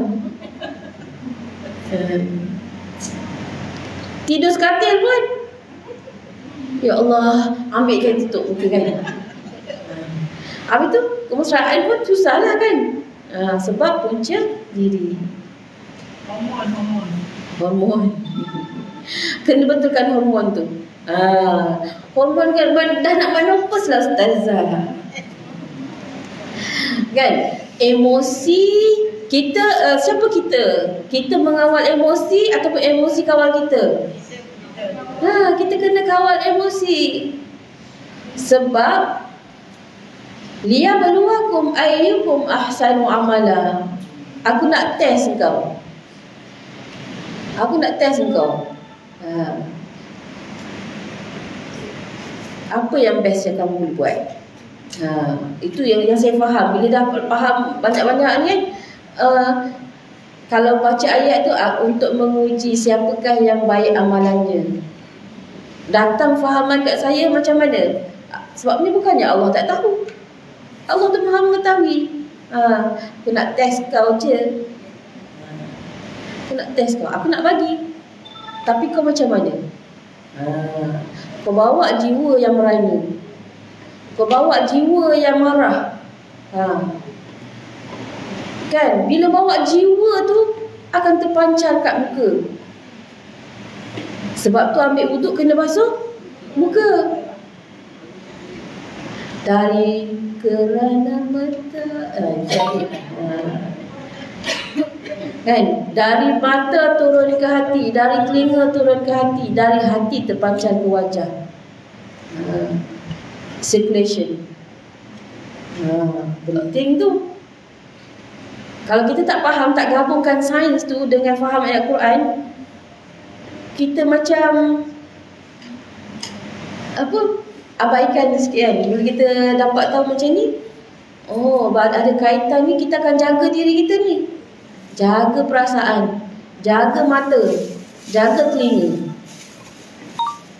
A: Tidur sekatil pun, ya Allah, ambil kan tutup muka kan. Habis tu kemesraan pun susah lah kan. Sebab punca diri. Hormon. Kena betulkan hormon tu. Hormon kan dah nak menopause lah Ustazah. Kan? Emosi kita, siapa kita? Kita mengawal emosi ataupun emosi kawal kita? Kita kena kawal emosi. Sebab liyabluwakum ayyukum ahsanu amala. Aku nak test engkau. Apa yang best yang kamu boleh buat? Itu yang saya faham. Bila dah faham banyak-banyak ni, kalau baca ayat tu untuk menguji siapakah yang baik amalannya. Datang fahaman kat saya macam mana? Sebab ni bukannya Allah tak tahu. Allah tu Maha mengetahui. Aku nak test kau je. Aku nak bagi. Tapi kau macam mana? Kau bawa jiwa yang merana. Kau bawa jiwa yang marah. Kan? Bila bawa jiwa tu akan terpancar kat muka. Sebab tu ambil wuduk kena basuh muka. Dari kerana mata kan, dari mata turun ke hati, dari telinga turun ke hati, dari hati terpancar ke wajah. Circulation. Penting tu. Kalau kita tak faham, tak gabungkan sains tu dengan faham ayat Quran, kita macam abaikan sikit kan. Bila kita dapat tahu macam ni, ada kaitan ni, kita akan jaga diri kita ni. Jaga perasaan, jaga mata, jaga telinga.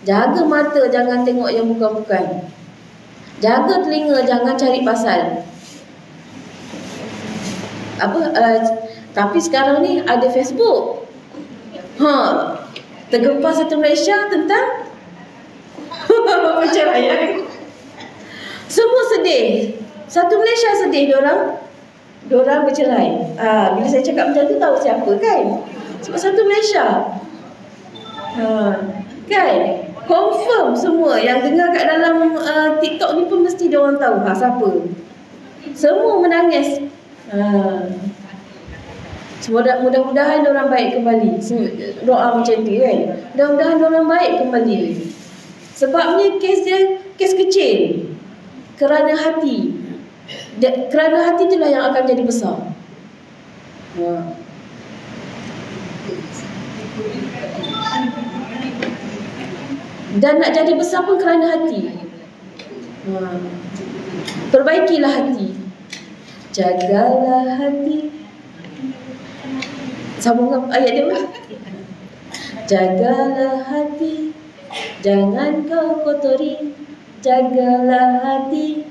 A: Jaga mata, jangan tengok yang bukan-bukan. Jaga telinga, jangan cari pasal. Tapi sekarang ni ada Facebook. Tergempar satu Malaysia tentang perceraian. Semua sedih. Satu Malaysia sedih diorang bercerai. Bila saya cakap macam tu tahu siapa kan? Sebab satu Malaysia. Kan? Confirm semua yang dengar kat dalam TikTok ni pun mesti diorang tahu siapa. Semua menangis. Mudah-mudahan diorang baik kembali. Doa macam tu kan. Mudah-mudahan diorang baik kembali. Sebabnya kes dia kes kecil. Kerana hati. Kerana hati itulah yang akan jadi besar. Dan nak jadi besar pun kerana hati. Perbaikilah hati. Jagalah hati. Sambung ayat dia. Jagalah hati, jangan kau kotori. Jagalah hati.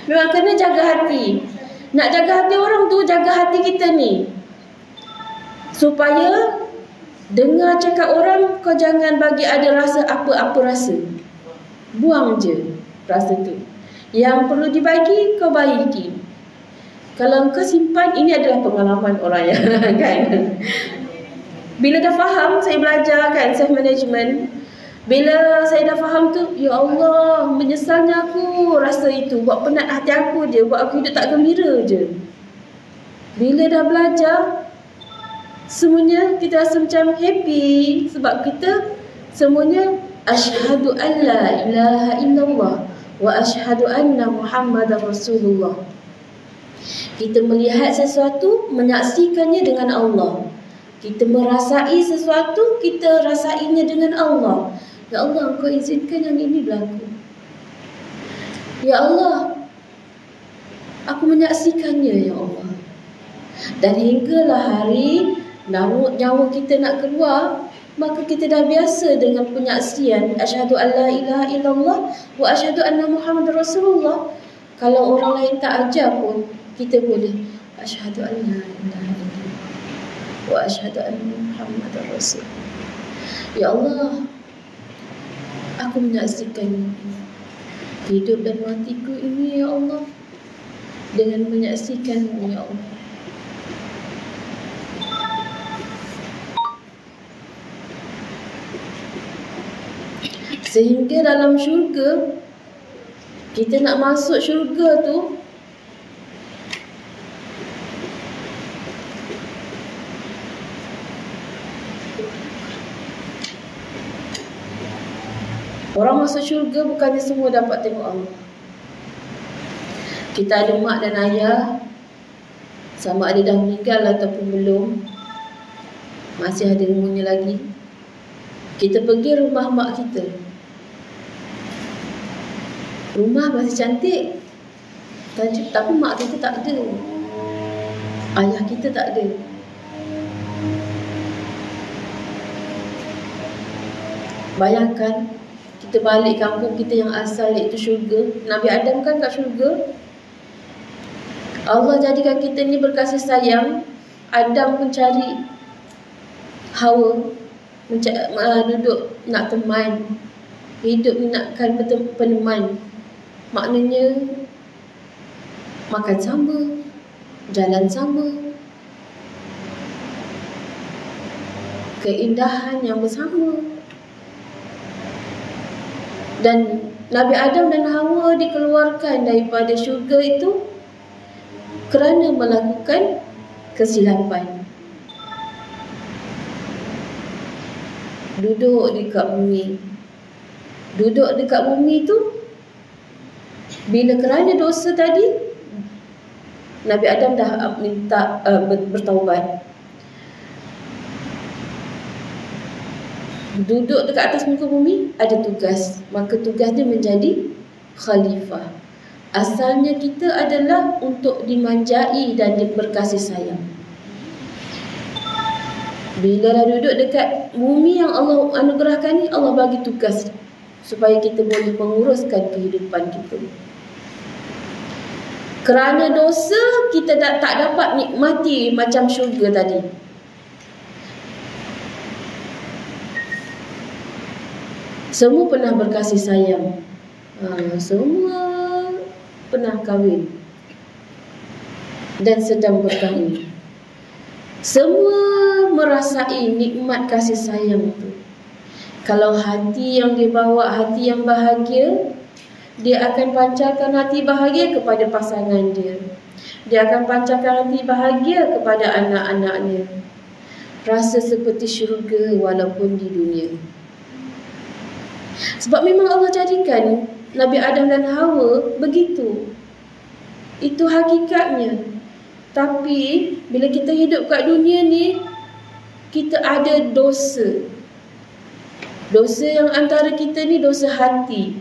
A: Memang kena jaga hati. Nak jaga hati orang tu, jaga hati kita ni. Supaya dengar cakap orang, kau jangan bagi ada rasa apa-apa rasa. Buang je rasa tu. Yang perlu dibagi, kau bagi. Kalau kau simpan, ini adalah pengalaman orang yang kan. Bila dah faham, saya belajar kan self management. Bila saya dah faham tu, ya Allah, menyesalnya aku rasa itu. Buat penat hati aku je, buat aku hidup tak gembira je. Bila dah belajar, semuanya kita rasa macam happy. Sebab kita semuanya asyhadu an la ilaha illallah wa asyhadu anna Muhammadar Rasulullah. Kita melihat sesuatu, menyaksikannya dengan Allah. Kita merasai sesuatu, kita rasainya dengan Allah. Ya Allah, Engkau izinkan yang ini berlaku. Ya Allah, aku menyaksikannya, Ya Allah. Dan hinggalah hari nyawa kita nak keluar, maka kita dah biasa dengan penyaksian asyhadu an la ilaha illallah wa asyhadu anna Muhammadar Rasulullah. Kalau orang lain tak ajar pun, kita boleh asyhadu an la ilaha illallah wa asyhadu anna Muhammadar Rasulullah. Ya Allah, aku menyaksikan hidup dan matiku ini, ya Allah, dengan menyaksikan-Mu, ya Allah. Sehingga dalam syurga, kita nak masuk syurga tu, orang masuk syurga bukannya semua dapat tengok Allah. Kita ada mak dan ayah, sama ada dah meninggal ataupun belum, masih ada umurnya lagi. Kita pergi rumah mak kita, rumah masih cantik, tapi mak kita tak ada, ayah kita tak ada. Bayangkan, kita balik kampung kita yang asal, iaitu syurga. Nabi Adam kan kat syurga. Allah jadikan kita ni berkasih sayang. Adam pun cari Hawa, duduk nak teman, hidup ni nakkan peneman. Maknanya makan sama, jalan sama, keindahan yang bersama. Dan Nabi Adam dan Hawa dikeluarkan daripada syurga itu kerana melakukan kesilapan. Duduk dekat bumi. Duduk dekat bumi tu, bila kerana dosa tadi, Nabi Adam dah minta bertaubat. Duduk dekat atas muka bumi, ada tugas. Maka tugasnya menjadi khalifah. Asalnya kita adalah untuk dimanjai dan berkasih sayang. Bila dah duduk dekat bumi yang Allah anugerahkan ni, Allah bagi tugas supaya kita boleh menguruskan kehidupan kita. Kerana dosa, kita tak dapat nikmati macam syurga tadi. Semua pernah berkasih sayang, semua pernah kahwin dan sedang berkahwin. Semua merasai nikmat kasih sayang itu. Kalau hati yang dibawa hati yang bahagia, dia akan pancarkan hati bahagia kepada pasangan dia. Dia akan pancarkan hati bahagia kepada anak-anaknya. Rasa seperti syurga walaupun di dunia. Sebab memang Allah jadikan Nabi Adam dan Hawa begitu. Itu hakikatnya. Tapi bila kita hidup kat dunia ni, kita ada dosa. Dosa yang antara kita ni dosa hati.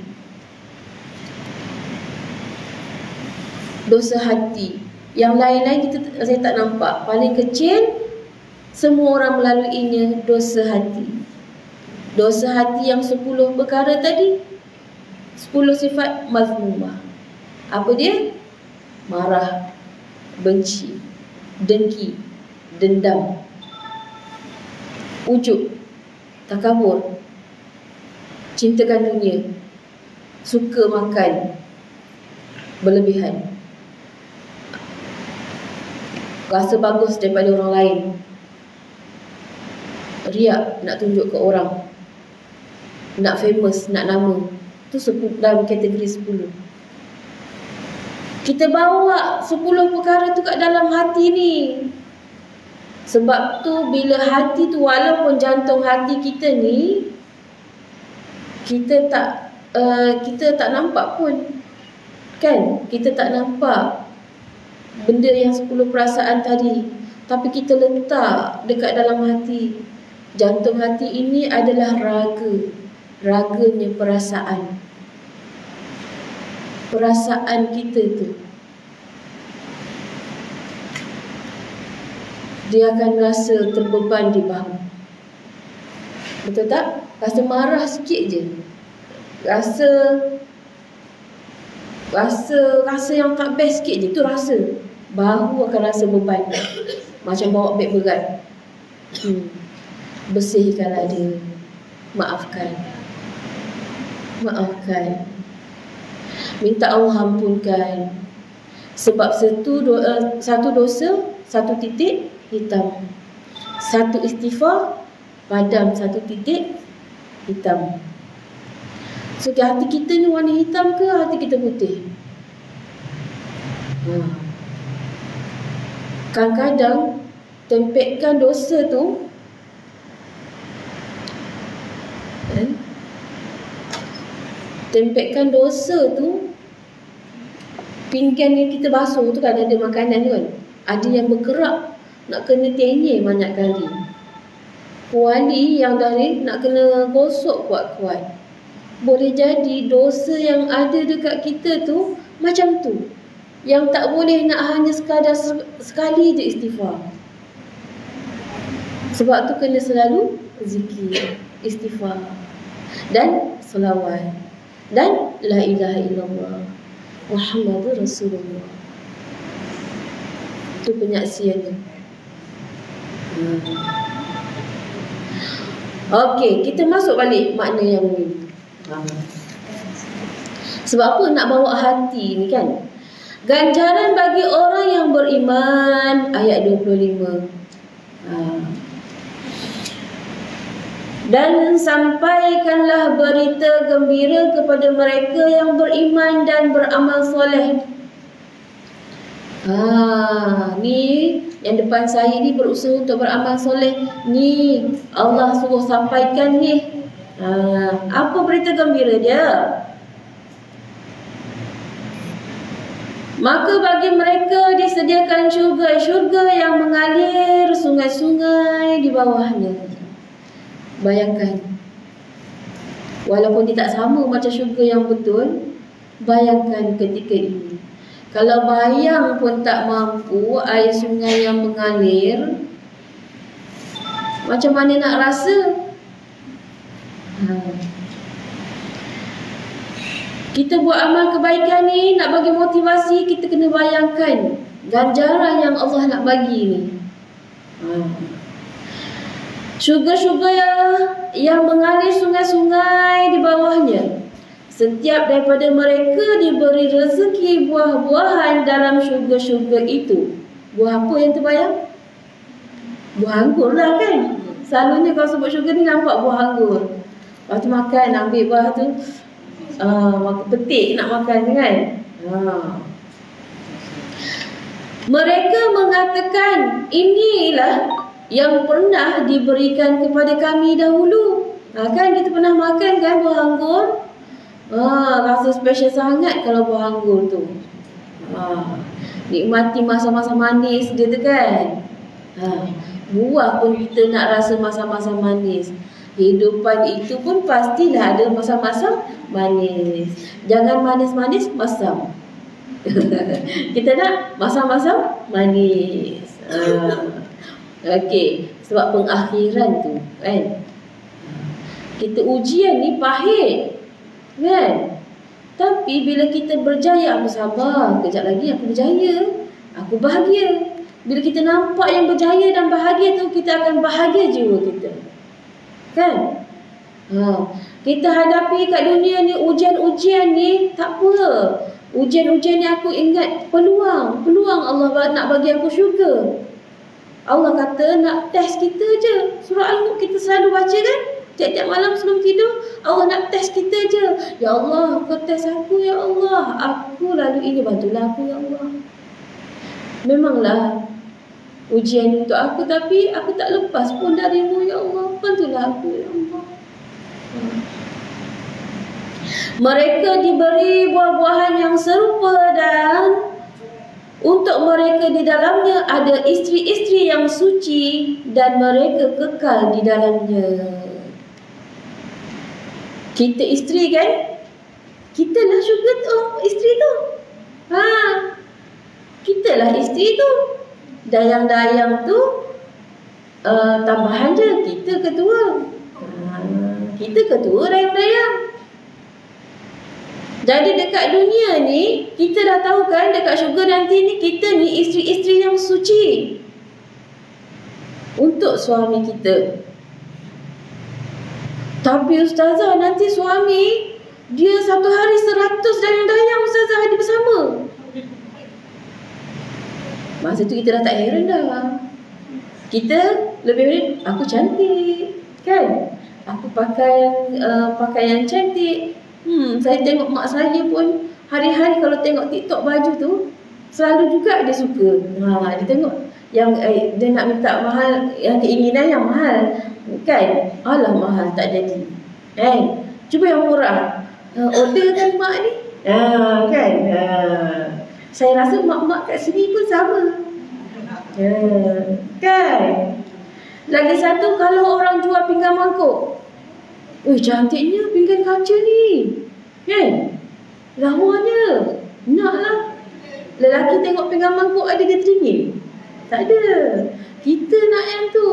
A: Dosa hati. Yang lain-lain saya tak nampak. Paling kecil, semua orang melaluinya, dosa hati. Dosa hati yang 10 perkara tadi, 10 sifat mazmumah. Apa dia? Marah, benci, dengki, dendam, ujub, takabur, cintakan dunia, suka makan berlebihan, rasa bagus daripada orang lain, riak, nak tunjuk ke orang, nak famous, nak nama. Itu dalam kategori 10. Kita bawa 10 perkara tu kat dalam hati ni. Sebab tu bila hati tu, walaupun jantung hati kita ni, kita tak nampak pun. Kan? Kita tak nampak benda yang 10 perasaan tadi. Tapi kita letak dekat dalam hati. Jantung hati ini adalah raga. Raganya perasaan. Perasaan kita tu, dia akan rasa terbeban di bahu. Betul tak? Rasa marah sikit je. Rasa yang tak best sikit je. Tu rasa. Baru akan rasa beban. Macam bawa beg berat. Bersihkanlah dia. Maafkan. Minta Allah ampunkan. Sebab satu dosa, satu titik hitam. Satu istighfar, padam satu titik hitam. So hati kita ni warna hitam ke hati kita putih? Kadang-kadang tempekkan dosa tu pinggan yang kita basuh tu kan ada makanan tu kan, ada yang bergerak nak kena tenyih banyak kali. Kuali yang dari nak kena gosok kuat-kuat. Boleh jadi dosa yang ada dekat kita tu macam tu, yang tak boleh nak hanya sekadar sekali je istighfar. Sebab tu kena selalu zikir, istighfar dan selawat dan la ilaha illallah Muhammadur Rasulullah. Itu penyaksiannya. Okey, kita masuk balik makna yang ni. Sebab apa nak bawa hati ni kan? Ganjaran bagi orang yang beriman, ayat 25. Dan sampaikanlah berita gembira kepada mereka yang beriman dan beramal soleh. Ni yang depan saya ni berusaha untuk beramal soleh. Ni Allah suruh sampaikan ni. Apa berita gembira dia? Maka bagi mereka disediakan syurga yang mengalir sungai-sungai di bawahnya. Bayangkan, walaupun dia tak sama macam syurga yang betul, bayangkan ketika ini. Kalau bayang pun tak mampu air sungai yang mengalir, macam mana nak rasa? Kita buat amal kebaikan ni, nak bagi motivasi, kita kena bayangkan ganjaran yang Allah nak bagi ni. Syurga-syurga yang mengalir sungai-sungai di bawahnya. Setiap daripada mereka diberi rezeki buah-buahan dalam syurga-syurga itu. Buah apa yang terbayang? Buah anggur lah kan. Selalunya kalau sebut syurga ni nampak buah anggur. Lepas tu makan, ambil buah tu, petik nak makan kan. Mereka mengatakan, inilah yang pernah diberikan kepada kami dahulu. Kan kita pernah makan kan buah anggur. Rasa special sangat kalau buah anggur tu. Nikmati masa-masa manis dia tu kan. Buah pun kita nak rasa masa-masa manis. Kehidupan itu pun pastilah ada masa-masa manis. Jangan manis-manis masam. Kita nak masa-masa manis. Okey, sebab pengakhiran tu kan. Kita ujian ni pahit kan. Tapi bila kita berjaya, aku sabar, kejap lagi aku berjaya, aku bahagia. Bila kita nampak yang berjaya dan bahagia tu, kita akan bahagia jiwa kita. Kan? Kita hadapi kat dunia ni ujian-ujian ni, tak apa. Ujian-ujian ni aku ingat peluang Allah nak bagi aku syurga. Allah kata nak test kita je. Surah Al-Mulk kita selalu baca kan? Tiap-tiap malam sebelum tidur, Allah nak test kita je. Ya Allah, kau test aku ya Allah. Aku lalu ini, bantulah aku ya Allah. Memanglah ujian untuk aku, tapi aku tak lepas pun darimu ya Allah. Bantulah aku ya Allah. Mereka diberi buah-buahan yang serupa dan untuk mereka di dalamnya ada isteri-isteri yang suci dan mereka kekal di dalamnya. Kita isteri kan? Kita lah syurga tu, isteri tu. Kita lah isteri tu. Dayang-dayang tu tambahan je, kita ketua. Kita ketua dayang-dayang. Jadi dekat dunia ni, kita dah tahu kan, dekat syurga nanti ni, kita ni isteri-isteri yang suci untuk suami kita. Tapi ustazah, nanti suami dia satu hari 100 dayang-dayang ustazah ada bersama. Masa tu kita dah tak heran dah. Kita lebih aku cantik, kan? Aku pakai pakaian cantik. Saya tengok mak saya pun hari-hari kalau tengok TikTok baju tu selalu juga dia suka. Dia tengok yang dia nak minta mahal, yang keinginan yang mahal, kan? Alah mahal tak jadi. Cuba yang murah. Order kan mak ni. Kan? Saya rasa mak-mak kat sini pun sama. Kan? Lagi satu, kalau orang jual pinggan mangkuk, cantiknya pinggan kaca ni, kan? Lawanya. Naklah. Lelaki tengok pinggan mangkuk ada dia teringin? Tak ada. Kita nak yang tu.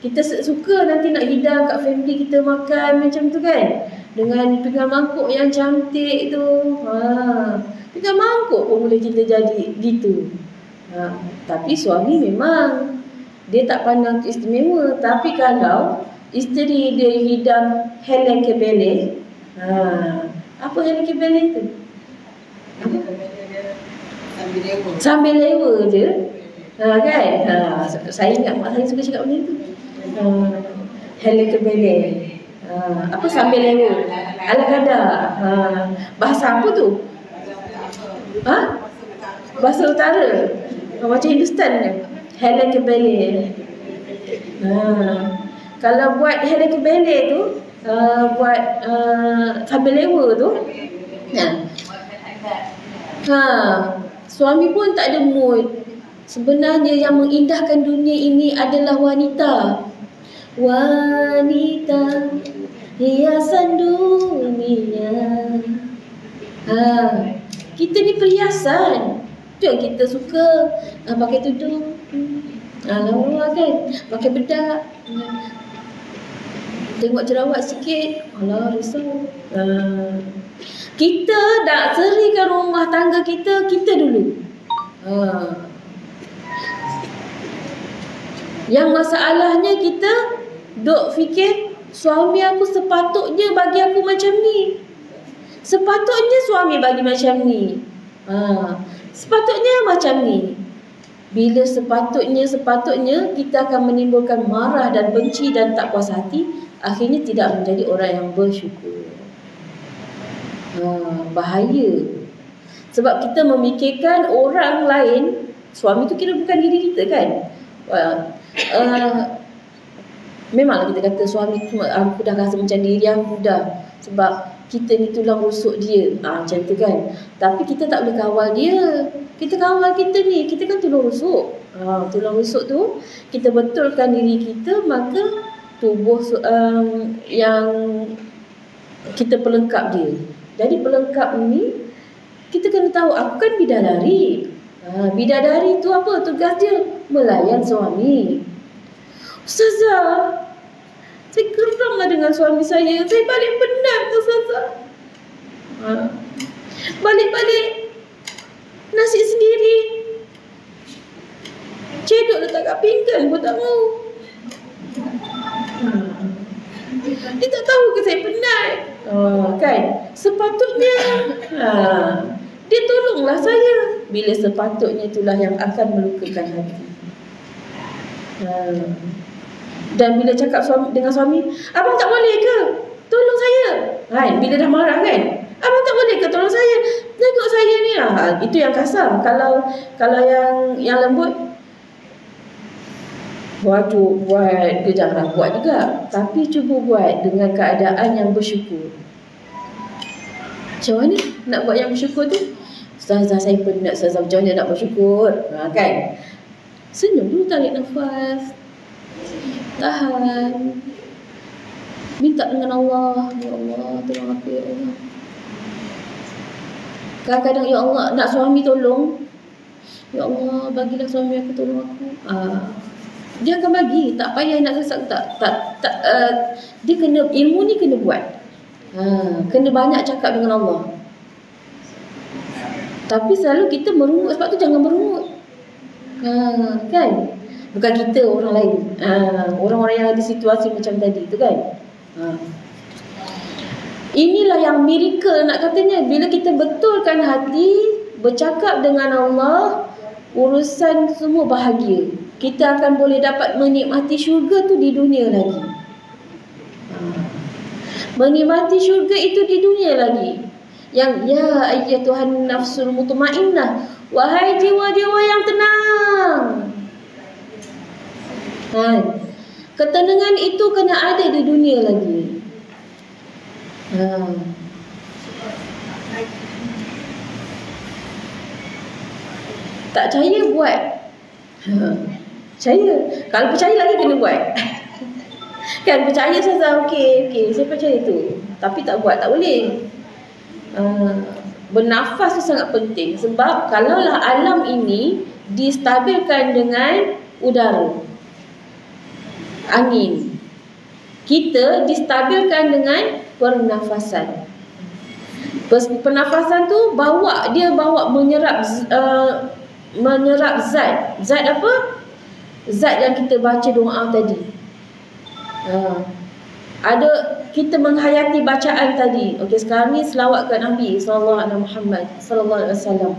A: Kita suka nanti nak hidang kat family kita makan macam tu, kan? Dengan pinggan mangkuk yang cantik tu. Pinggan mangkuk pun boleh kita jadi gitu. Tapi suami memang dia tak pandang istimewa. Tapi kalau isteri dia hidang heleng kebele, apa heleng kebele tu? Sambil lewa je. Kan? Saya ingat mak saya suka cakap benda tu. Heleng kebele. Apa sambil lewa? Ala kadar. Bahasa apa tu? Bahasa utara. Macam Hindustan ni. Heleng kebele. Kalau buat heleng kebele tu, buat sambil lewa tu, suami pun tak ada mood. Sebenarnya yang mengindahkan dunia ini adalah wanita. Wanita hiasan dunia. Kita ni perhiasan. Tu yang kita suka. Pakai tudung, alah kan, pakai bedak, tengok jerawat sikit, alah risau. Kita nak serikan rumah tangga kita dulu. Yang masalahnya kita duk fikir suami aku sepatutnya bagi aku macam ni. Sepatutnya suami bagi macam ni. Sepatutnya macam ni. Bila sepatutnya kita akan menimbulkan marah dan benci dan tak puas hati, akhirnya tidak menjadi orang yang bersyukur. Bahaya. Sebab kita memikirkan orang lain. Suami tu kira bukan diri kita, kan? Memanglah kita kata suami tu, aku dah rasa macam diri aku dah, sebab kita ni tulang rusuk dia, macam tu, kan? Tapi kita tak boleh kawal dia. Kita kawal kita ni, kita kan tulang rusuk. Tulang rusuk tu kita betulkan diri kita, maka tubuh yang kita pelengkap dia. Jadi pelengkap ni kita kena tahu, aku kan bidadari. Bidadari tu apa tugas dia? Melayan suami. Ustazah, saya geramlah dengan suami saya. Saya balik penat tu, Ustazah. Balik-balik nasi sendiri, cedok letak kat pinggan pun tak mau. Dia tak tahu ke saya penat. Kan? Sepatutnya dia tolonglah saya. Bila sepatutnya itulah yang akan melukakan hati. Dan bila cakap dengan suami, abang tak boleh ke tolong saya? Kan? Bila dah marah, kan? Abang tak boleh ke tolong saya? Tengok saya ni. Itu yang kasar. Kalau yang lembut, buat ke jangan buat juga. Tapi cuba buat dengan keadaan yang bersyukur. Macam mana nak buat yang bersyukur tu? Ustazah, saya penat, Ustazah, macam mana nak bersyukur? Kan? Senyum dulu, tarik nafas, tahan, minta dengan Allah. Ya Allah, tolong aku, ya Allah. Kadang-kadang, ya Allah, nak suami tolong. Ya Allah, bagilah suami aku tolong aku. Dia akan bagi, tak payah nak sesak tak dia kena, ilmu ni kena buat. Kena banyak cakap dengan Allah. Tapi selalu kita merungut, sebab tu jangan merungut. Kan? Bukan kita, orang lain. Orang-orang yang ada situasi macam tadi tu kan. Inilah yang miracle nak katanya. Bila kita betulkan hati, bercakap dengan Allah, urusan semua bahagia. Kita akan boleh dapat menikmati syurga tu di dunia lagi. Menikmati syurga itu di dunia lagi. Yang ya ayyatuhan nafsul mutmainnah, wahai jiwa-jiwa yang tenang. Ketenangan itu kena ada di dunia lagi. Tak percaya buat. Percaya. Kalau percaya lagi kena buat. Kan percaya saja, okey, saya percaya tu. Tapi tak buat, tak boleh. Bernafas tu sangat penting. Sebab kalaulah alam ini distabilkan dengan udara, angin, kita distabilkan dengan pernafasan. Pernafasan tu bawa menyerap zat. Zat apa? Zat yang kita baca doa tadi. Ada kita menghayati bacaan tadi. Okey, sekarang ni selawat ke Nabi sallallahu alaihi Muhammad sallallahu alaihi wasallam.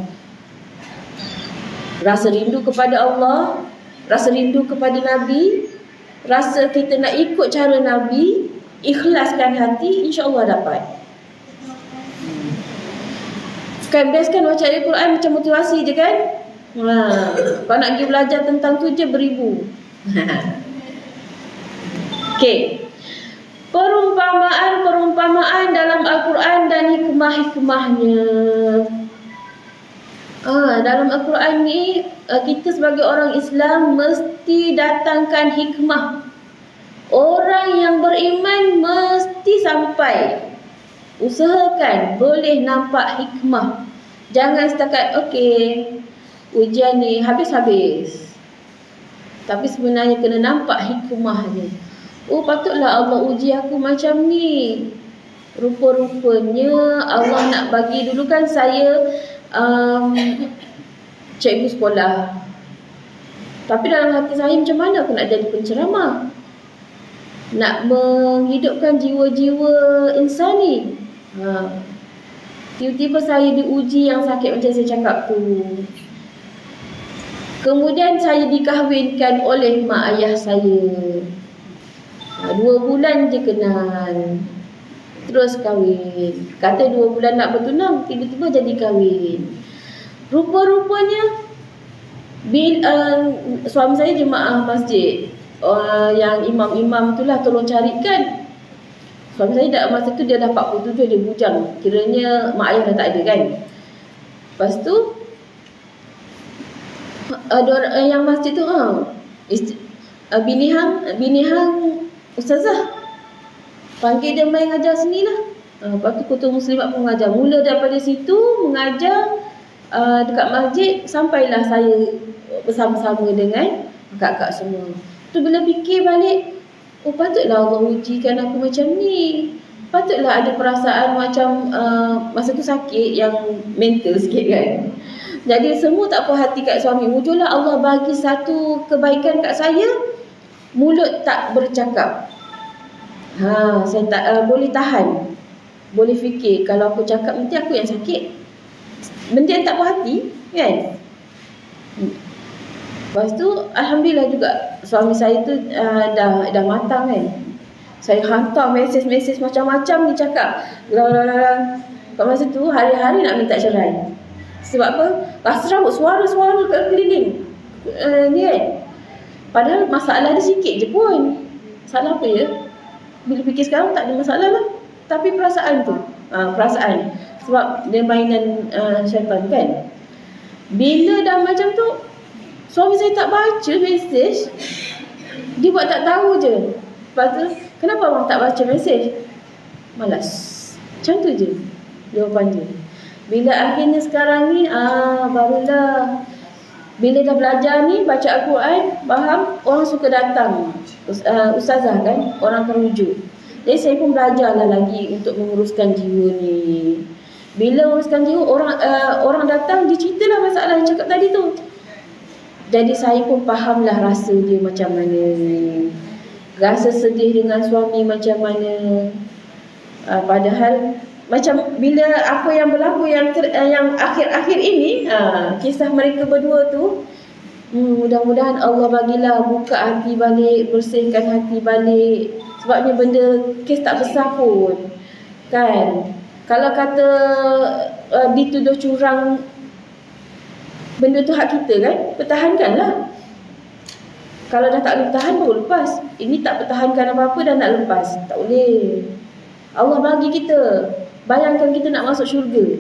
A: Rasa rindu kepada Allah, rasa rindu kepada Nabi, rasa kita nak ikut cara Nabi, ikhlaskan hati, insya-Allah dapat. Kan best kan baca Al-Quran macam motivasi je kan? Kalau nak pergi belajar tentang tu je beribu. Okey. Perumpamaan dalam Al-Quran dan hikmah-hikmahnya. Dalam Al-Quran ni kita sebagai orang Islam mesti datangkan hikmah. Orang yang beriman mesti sampai. Usahakan boleh nampak hikmah. Jangan setakat okey, ujian ni habis-habis. Tapi sebenarnya kena nampak hikmahnya. Oh, patutlah Allah uji aku macam ni. Rupa-rupanya Allah nak bagi. Dulu kan saya cikgu sekolah. Tapi dalam hati saya macam mana aku nak jadi penceramah, nak menghidupkan jiwa-jiwa insani. Tiba-tiba saya diuji yang sakit macam saya cakap tu. Kemudian saya dikahwinkan oleh mak ayah saya. 2 bulan je kenal, terus kahwin. Kata 2 bulan nak bertunang, tiba-tiba jadi kahwin. Rupa-rupanya suami saya jemaah masjid. Yang imam-imam itulah tolong carikan. Suami saya dah, masa tu dia dah 47, dia bujang. Kiranya mak ayah dah tak ada kan. Lepas tu yang masjid tu bini hang ustazah, panggil dia main ngajar sini lah. Lepas tu Ketua Muslimat pun mengajar. Mula daripada situ mengajar dekat masjid, sampailah saya bersama-sama dengan kakak-kakak semua. Tu bila fikir balik, oh patutlah Allah ujikan aku macam ni. Patutlah ada perasaan macam masa tu sakit yang mental sikit kan. Jadi semua tak puas hati kat suami. Mujurlah Allah bagi satu kebaikan kat saya, mulut tak bercakap. Saya tak boleh tahan. Boleh fikir kalau aku cakap nanti aku yang sakit. Benda yang tak puas hati kan. Lepas tu alhamdulillah juga suami saya tu dah matang kan. Saya hantar mesej macam-macam ni cakap. Kat masa tu hari-hari nak minta cerai. Sebab apa? Pasrah suara-suara kat keliling. Ni kan. Padahal masalah dia sikit je pun. Salah apa ya? Bila fikir sekarang tak ada masalah lah. Tapi perasaan tu, perasaan. Sebab dia mainan syaitan kan. Bila dah macam tu, suami saya tak baca mesej. Dia buat tak tahu je. Lepas tu, kenapa abang tak baca mesej? Malas. Macam tu je jawapan dia. Bila akhirnya sekarang ni, barulah Bila dah belajar ni, baca Al-Quran, faham, orang suka datang. Ustazah kan, orang akan rujuk. Jadi saya pun belajarlah lagi untuk menguruskan jiwa ni. Bila uruskan jiwa, orang datang, dia ceritalah masalah yang cakap tadi tu. Jadi saya pun fahamlah rasa dia macam mana. Rasa sedih dengan suami macam mana. Padahal macam bila apa yang berlaku yang akhir-akhir ini, kisah mereka berdua tu, mudah-mudahan Allah bagilah buka hati balik, bersihkan hati balik. Sebab ni benda kes tak besar pun, kan. Kalau kata dituduh curang, benda tu hak kita kan, pertahankanlah. Kalau dah tak boleh pertahan, baru lepas. Ini tak pertahankan apa-apa dan nak lepas, tak boleh. Allah bagi kita, bayangkan kita nak masuk syurga,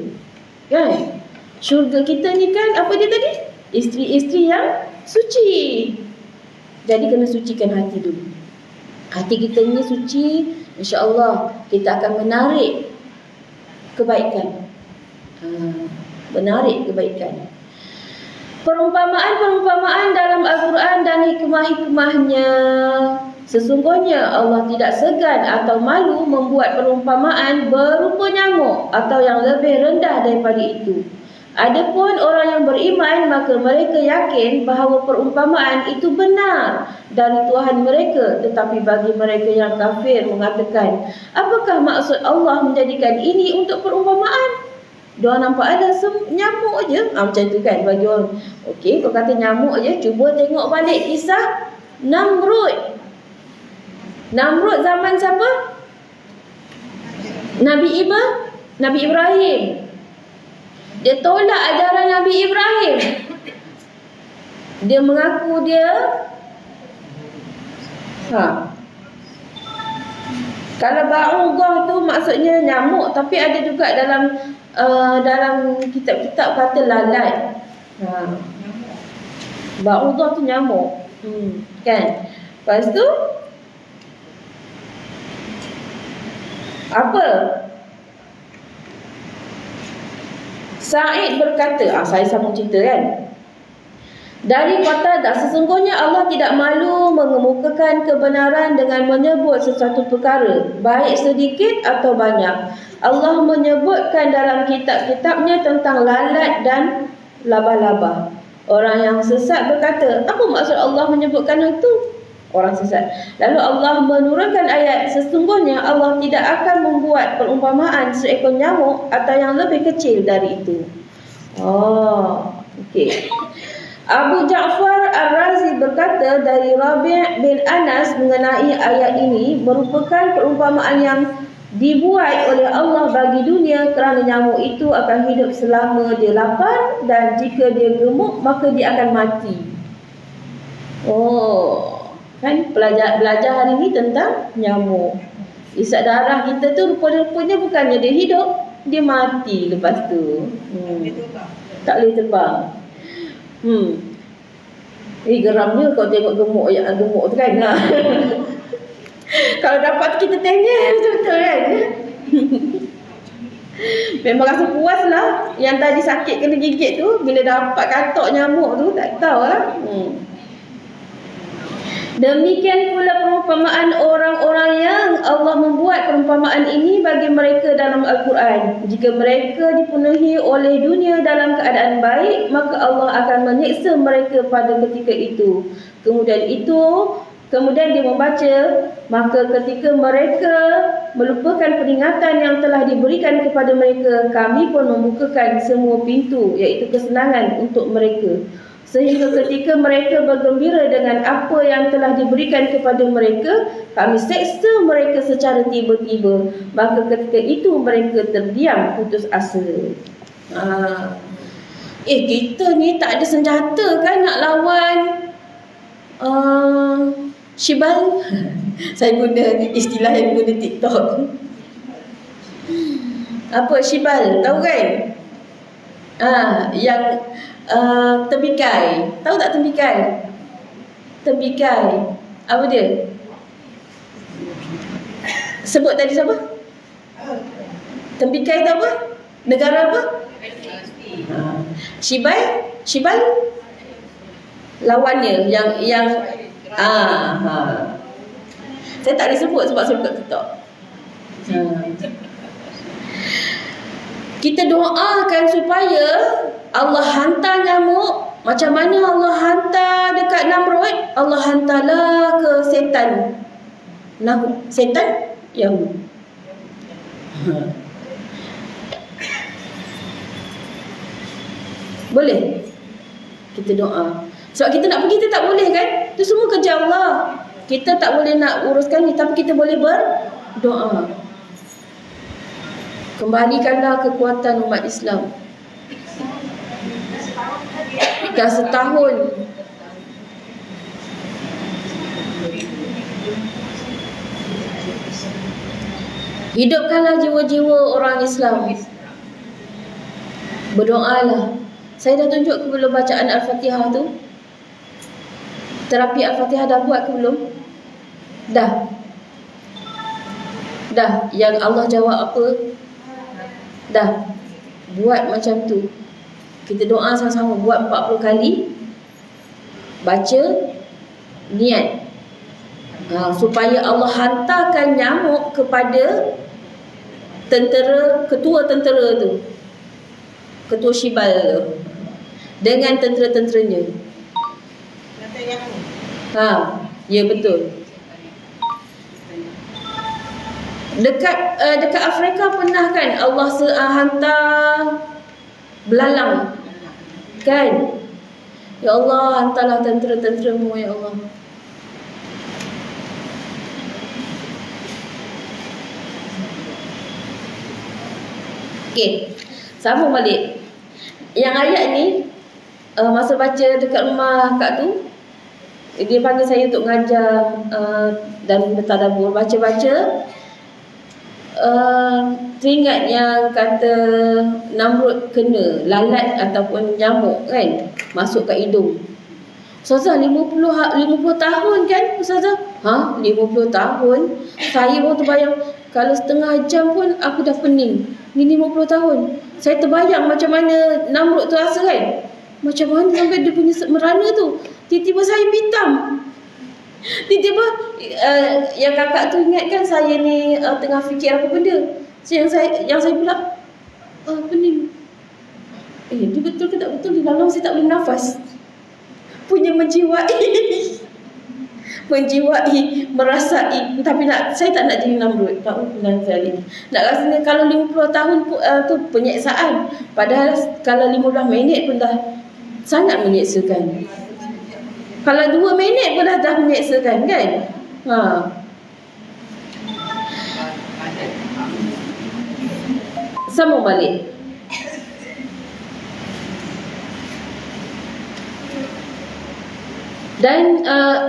A: kan. Syurga kita ni kan, apa dia tadi? Isteri-isteri yang suci. Jadi kena sucikan hati dulu. Hati kita ni suci, insya-Allah kita akan menarik kebaikan. Menarik kebaikan. Perumpamaan-perumpamaan dalam Al-Quran dan hikmah-hikmahnya. Sesungguhnya Allah tidak segan atau malu membuat perumpamaan berupa nyamuk atau yang lebih rendah daripada itu. Adapun orang yang beriman, maka mereka yakin bahawa perumpamaan itu benar dari Tuhan mereka. Tetapi bagi mereka yang kafir mengatakan, apakah maksud Allah menjadikan ini untuk perumpamaan? Diorang nampak ada nyamuk je, macam tu kan bagi orang. Okey, kau kata nyamuk je, cuba tengok balik kisah Namrud. Namrud zaman siapa? Nabi Ibrahim. Dia tolak ajaran Nabi Ibrahim. Dia mengaku dia kalau ba'udah tu maksudnya nyamuk, tapi ada juga dalam kitab-kitab kata lalat. Ba'udah tu nyamuk. Kan? Lepas tu apa? Sa'id berkata, saya sambung cerita kan. Dari Qatadah, sesungguhnya Allah tidak malu mengemukakan kebenaran dengan menyebut sesuatu perkara, baik sedikit atau banyak. Allah menyebutkan dalam kitab-kitabnya tentang lalat dan laba-laba. Orang yang sesat berkata, apa maksud Allah menyebutkan itu? Orang sesat. Lalu Allah menurunkan ayat, sesungguhnya Allah tidak akan membuat perumpamaan seekor nyamuk atau yang lebih kecil dari itu. Okey. Abu Ja'far Ar-Razi berkata dari Rabi' bin Anas mengenai ayat ini, merupakan perumpamaan yang dibuat oleh Allah bagi dunia kerana nyamuk itu akan hidup selama dia lapar dan jika dia gemuk maka dia akan mati. Kan belajar hari ini tentang nyamuk. Isap darah kita tu rupa-rupanya bukannya dia hidup, dia mati lepas tu. Tak boleh terbang. Geramnya kau tengok gemuk tu kan. Kalau dapat kita tengok betul-betul kan. Memang rasa puas lah. Yang tadi sakit kena gigit tu, bila dapat katok nyamuk tu, tak tahu lah. Demikian pula perumpamaan orang-orang yang Allah membuat perumpamaan ini bagi mereka dalam Al-Quran. Jika mereka dipenuhi oleh dunia dalam keadaan baik, maka Allah akan menyiksa mereka pada ketika itu. Kemudian dia membaca, maka ketika mereka melupakan peringatan yang telah diberikan kepada mereka, kami pun membukakan semua pintu, iaitu kesenangan untuk mereka. Sehingga ketika mereka bergembira dengan apa yang telah diberikan kepada mereka, kami seksa mereka secara tiba-tiba. Maka ketika itu mereka terdiam putus asa. Kita ni tak ada senjata kan nak lawan Shibal. Saya guna istilah yang guna TikTok. Apa Shibal? Tahu kan? Yang tembikai. Tahu tak tembikai? Tembikai. Apa dia? Sebut tadi siapa? Tembikai tu apa? Negara apa? Shibal? lawannya yang saya tak boleh sebut sebab saya buka TikTok. Kita doakan supaya Allah hantar nyamuk. Macam mana Allah hantar dekat Namrud, Allah hantarlah ke setan. Setan Yahud. Boleh kita doa. Sebab kita nak pergi, kita tak boleh kan? Itu semua kerja Allah. Kita tak boleh nak uruskan ni, tapi kita boleh berdoa. Kembalikanlah kekuatan umat Islam. Dah setahun hidupkanlah jiwa-jiwa orang Islam. Berdoalah. Saya dah tunjuk ke belum bacaan Al-Fatihah tu? Terapi Al-Fatihah dah buat ke belum? Dah. Yang Allah jawab apa? Dah. Buat macam tu. Kita doa sama-sama, buat 40 kali. Baca, niat. Supaya Allah hantarkan nyamuk kepada ketua tentera tu, ketua Shibal tu, dengan tentera-tenteranya. Ya betul. Dekat Afrika pernah kan Allah hantar belalang kan? Ya Allah, hantarlah tentera-tenteramu ya Allah. Okey, sambung balik. Yang ayat ni masa baca dekat rumah Kak tu, dia panggil saya untuk mengajar dan bertadabbur. Baca-baca teringat yang kata Namrud kena lalat ataupun nyamuk kan masuk kat hidung. Ustazah 50 tahun kan Ustazah? 50 tahun. Saya baru terbayang kalau setengah jam pun aku dah pening. Ni 50 tahun. Saya terbayang macam mana Namrud tu rasa kan. Macam mana sampai dia punya merana tu. Tiba-tiba saya pitam. Tiba-tiba yang kakak tu ingatkan saya ni tengah fikir apa benda. Yang saya pula pening. Dia betul ke tak betul? Di dalam saya tak boleh nafas. Punya menjiwai, merasai. Tapi saya tak nak jadi Namrud. Nak rasanya kalau 50 tahun tu penyeksaan. Padahal kalau 15 minit pun dah sangat menyeksakan. Kalau 2 minit pun dah menyeksakan kan? Sambung balik. Dan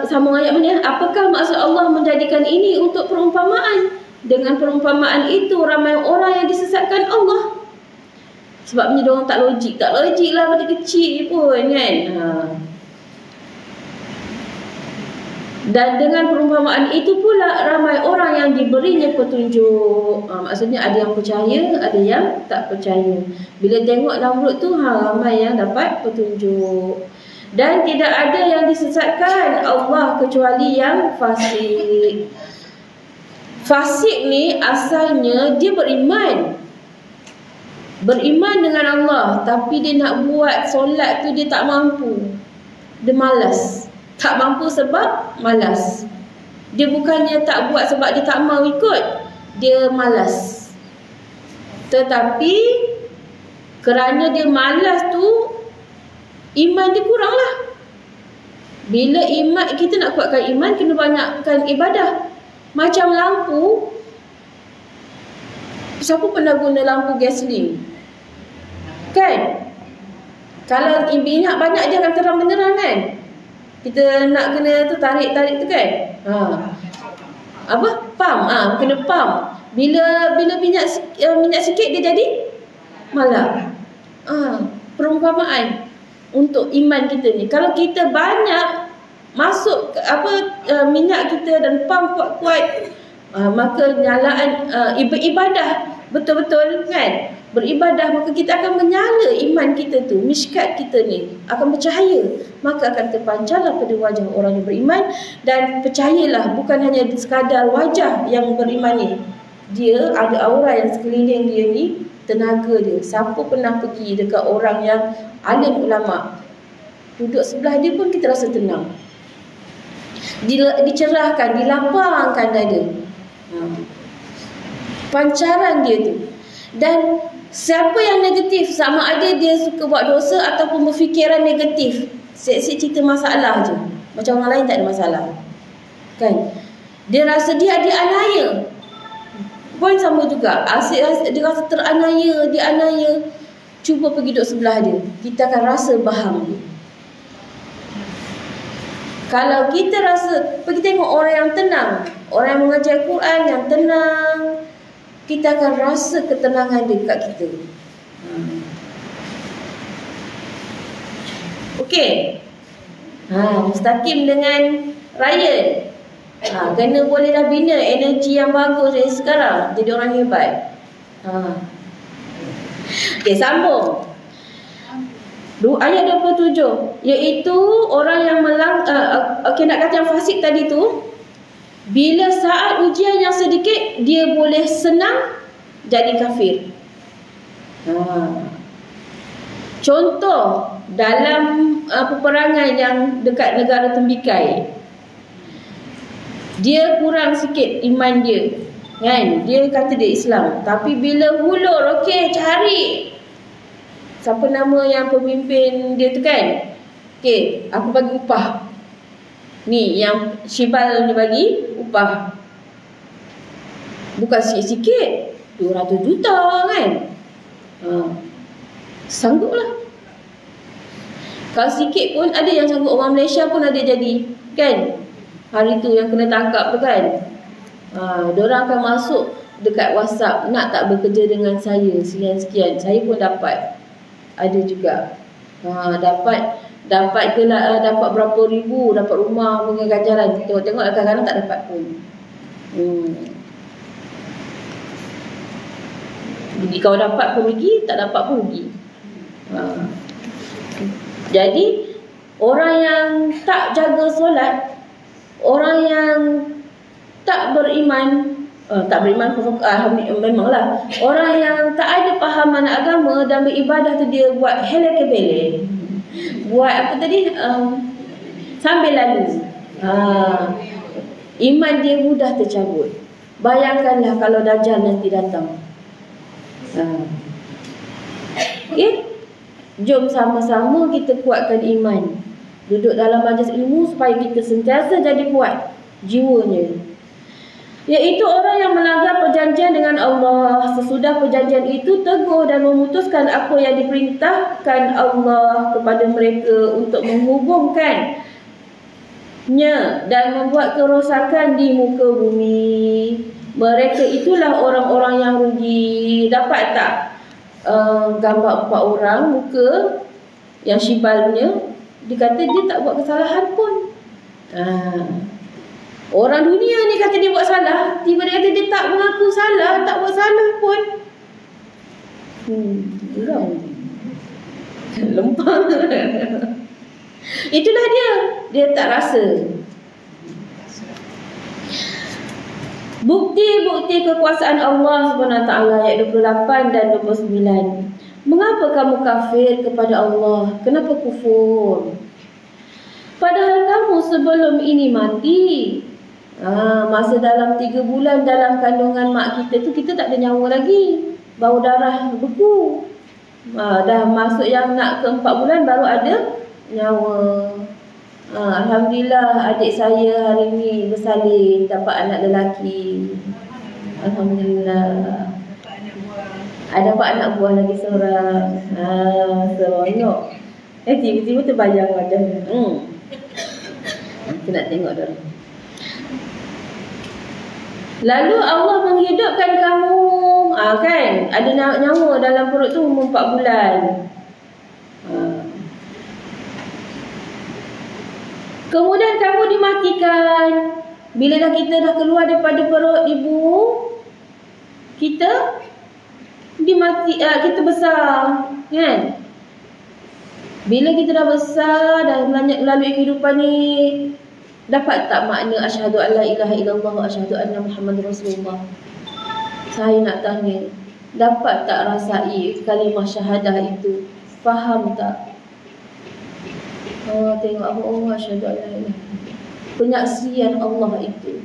A: sambung ayat mana? Apakah maksud Allah menjadikan ini untuk perumpamaan? Dengan perumpamaan itu ramai orang yang disesatkan Allah. Sebabnya diorang tak logik lah pada kecil pun kan. Dan dengan perumpamaan itu pula ramai orang yang diberinya petunjuk. Maksudnya ada yang percaya, ada yang tak percaya. Bila tengok Namrud tu ramai yang dapat petunjuk. Dan tidak ada yang disesatkan Allah kecuali yang fasik. Fasik ni asalnya dia beriman dengan Allah, tapi dia nak buat solat tu dia tak mampu. Dia malas. Tak mampu sebab malas. Dia bukannya tak buat sebab dia tak mau ikut, dia malas. Tetapi kerana dia malas tu, iman dia kurang lah. Bila iman, kita nak kuatkan iman, kena banyakkan ibadah. Macam lampu. Siapa pernah guna lampu gasoline? Kan? Kalau minyak banyak dia akan terang benerang kan? Kita nak kena tu tarik tu kan? Apa? Pump. Kena pump. Bila minyak sikit dia jadi malam. Perumpamaan untuk iman kita ni. Kalau kita banyak masuk minyak kita dan pump kuat-kuat, maka nyalaan ibadah betul-betul kan, beribadah, maka kita akan menyala iman kita tu, mishkat kita ni akan bercahaya, maka akan terpancarlah pada wajah orang yang beriman. Dan percayalah, bukan hanya sekadar wajah yang beriman ni, dia ada aura yang sekeliling dia ni, tenaga dia. Siapa pernah pergi dekat orang yang alim ulama, duduk sebelah dia pun kita rasa tenang, dicerahkan, dilapangkan dada. Pancaran dia tu. Dan siapa yang negatif, sama ada dia suka buat dosa ataupun berfikiran negatif, siap-siap cerita masalah je, macam orang lain tak ada masalah, kan? Dia rasa dia dianiaya pun sama juga. Asyik dia rasa teraniaya, dianiaya, cuba pergi duduk sebelah dia, kita akan rasa bahang dia. Kalau kita rasa, pergi tengok orang yang tenang, orang yang mengajar Quran yang tenang, kita akan rasa ketenangan dekat kita. Okey. Mustaqim dengan Ryan. Kena boleh dah bina energi yang bagus dari sekarang, jadi orang hebat. Okey, sambung. Ayat 27, iaitu orang yang nak kata yang fasik tadi tu, bila saat ujian yang sedikit, dia boleh senang jadi kafir. Contoh dalam peperangan yang dekat negara Tembikai, dia kurang sikit iman dia, kan? Dia kata dia Islam, tapi bila hulur, okey, cari siapa nama yang pemimpin dia tu, kan? Okey, aku bagi upah. Ni yang Syibal ni bagi upah, bukan sikit-sikit, 200 juta, kan? Sangguplah. Kalau sikit pun ada yang sanggup, orang Malaysia pun ada jadi, kan? Hari tu yang kena tangkap tu, kan? Diorang akan masuk dekat WhatsApp, nak tak bekerja dengan saya sekian-sekian. Saya pun dapat, ada juga. Dapat berapa ribu, dapat rumah dengan ganjaran. Tengok kadang-kadang tak dapat pun. Jadi kalau dapat pun rugi, tak dapat pun rugi. Jadi orang yang tak jaga solat, orang yang tak beriman, memanglah orang yang tak ada pahaman agama dan beribadah tu, dia buat helekebele, buat apa tadi, sambil lalu, iman dia mudah tercabut. Bayangkanlah kalau Dajjal nanti datang. Okay? Jom sama-sama kita kuatkan iman, duduk dalam majlis ilmu supaya kita sentiasa jadi kuat jiwanya. Iaitu orang yang melanggar perjanjian dengan Allah, sesudah perjanjian itu teguh dan memutuskan apa yang diperintahkan Allah kepada mereka untuk menghubungkannya dan membuat kerosakan di muka bumi. Mereka itulah orang-orang yang rugi. Dapat tak gambar 4 orang muka yang Syibal punya? Dia kata dia tak buat kesalahan pun. Orang dunia ni kata dia buat salah, tiba dia kata dia tak mengaku salah, tak buat salah pun. Lempang. Itulah dia tak rasa. Bukti-bukti kekuasaan Allah SWT, ayat 28 dan 29. Mengapa kamu kafir kepada Allah? Kenapa kufur? Padahal kamu sebelum ini mati. Masa dalam 3 bulan dalam kandungan mak kita tu, kita tak ada nyawa lagi, bau darah beku. Dah masuk yang nak ke 4 bulan baru ada nyawa. Alhamdulillah adik saya hari ni bersalin, dapat anak lelaki. Alhamdulillah. Dapat anak buah lagi seorang. Seronok. Tiba-tiba terbayang wajahnya. Kita nak tengok dah. Lalu Allah menghidupkan kamu, kan? Ada nyawa dalam perut tu umur 4 bulan. Kemudian kamu dimatikan. Bila kita dah keluar daripada perut ibu, kita Dia mati, kita besar, kan? Bila kita dah besar, dah melalui kehidupan ni, dapat tak makna asyhadu an la ilaha illallah wa asyhadu anna Muhammadar Rasulullah? Saya nak tanya, dapat tak rasai kalimah syahadah itu? Faham tak? Tengok apa Allah asyhadu an la ilaha, penyaksian Allah itu.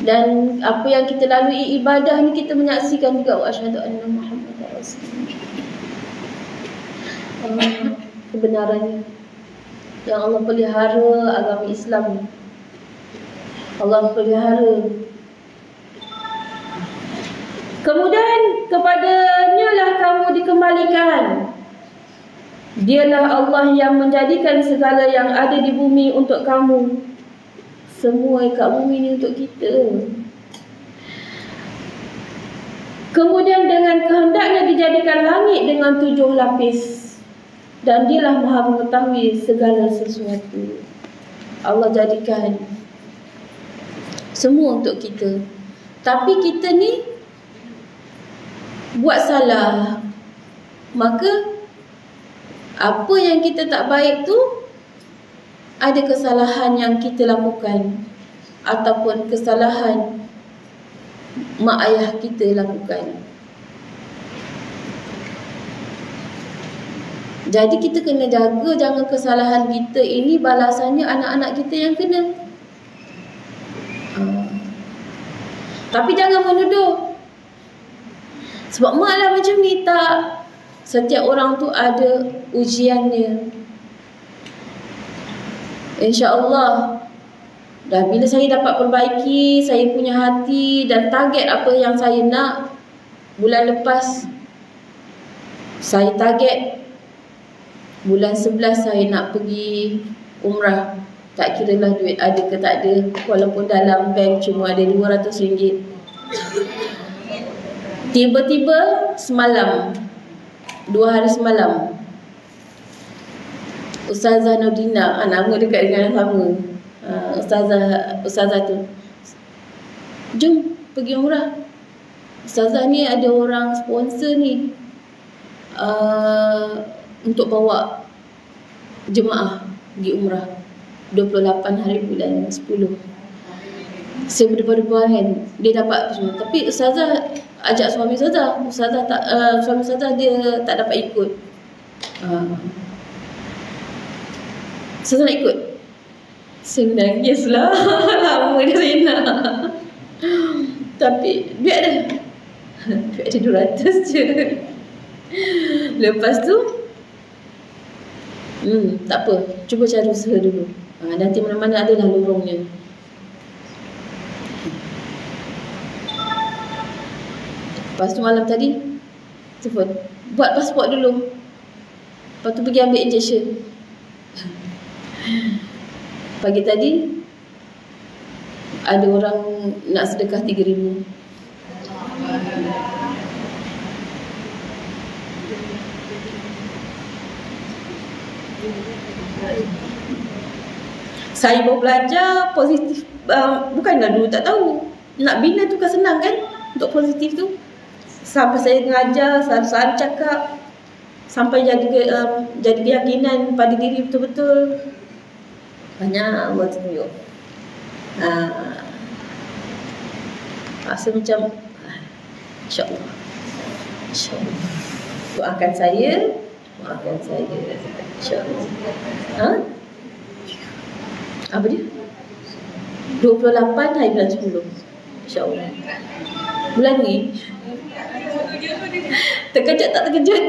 A: Dan apa yang kita lalui ibadah ni, kita menyaksikan juga asyhadu anna Muhammadar Rasulullah. Kebenarannya yang Allah pelihara agama Islam ni. Allah pelihara. Kemudian kepadanya lah kamu dikembalikan. Dialah Allah yang menjadikan segala yang ada di bumi untuk kamu. Semua kat bumi ni untuk kita. Kemudian dengan kehendaknya dijadikan langit dengan 7 lapis. Dan dialah maha mengetahui segala sesuatu. Allah jadikan semua untuk kita. Tapi kita ni buat salah. Maka apa yang kita tak baik tu, ada kesalahan yang kita lakukan, ataupun kesalahan mak ayah kita lakukan. Jadi kita kena jaga jangan kesalahan kita ini balasannya anak-anak kita yang kena. Tapi jangan menuduh. Sebab mak lah macam ni, tak. Setiap orang tu ada ujiannya. InsyaAllah. Dan bila saya dapat perbaiki, saya punya hati dan target apa yang saya nak. Bulan lepas saya target bulan 11 saya nak pergi umrah. Tak kira lah duit ada ke tak ada. Walaupun dalam bank cuma ada RM200. Tiba-tiba semalam, 2 hari semalam, Ustazah Nordina, nama dekat dengan yang sama, Ustazah tu, jom pergi umrah. Ustazah ni ada orang sponsor ni, untuk bawa jemaah pergi umrah 28 hari bulan 10. Saya berdebar-debar kan, dia dapat semua. Tapi Ustazah ajak suami Ustazah. Ustazah tak, suami Ustazah dia tak dapat ikut. Ustazah nak ikut. Saya menangis lah. Lama dah saya nak. Tapi duit ada. Duit ada 200 je. Lepas tu tak apa, cuba cari usaha dulu. Nanti mana-mana adalah lorongnya. Lepas tu malam tadi telefon, buat pasport dulu. Lepas tu pergi ambil injection. Pagi tadi ada orang nak sedekah 3,000. Saya baru belajar positif, bukanlah dulu tak tahu. Nak bina tu kan senang kan, untuk positif tu. Sampai saya mengajar, sehari-hari cakap, sampai jadi keyakinan pada diri betul-betul. Banyak Allah tunjuk. Rasa macam InsyaAllah, InsyaAllah. Doakan saya, InsyaAllah. Apa dia? 28 hari bulan 10, InsyaAllah. Bulan ni terkejut tak terkejut?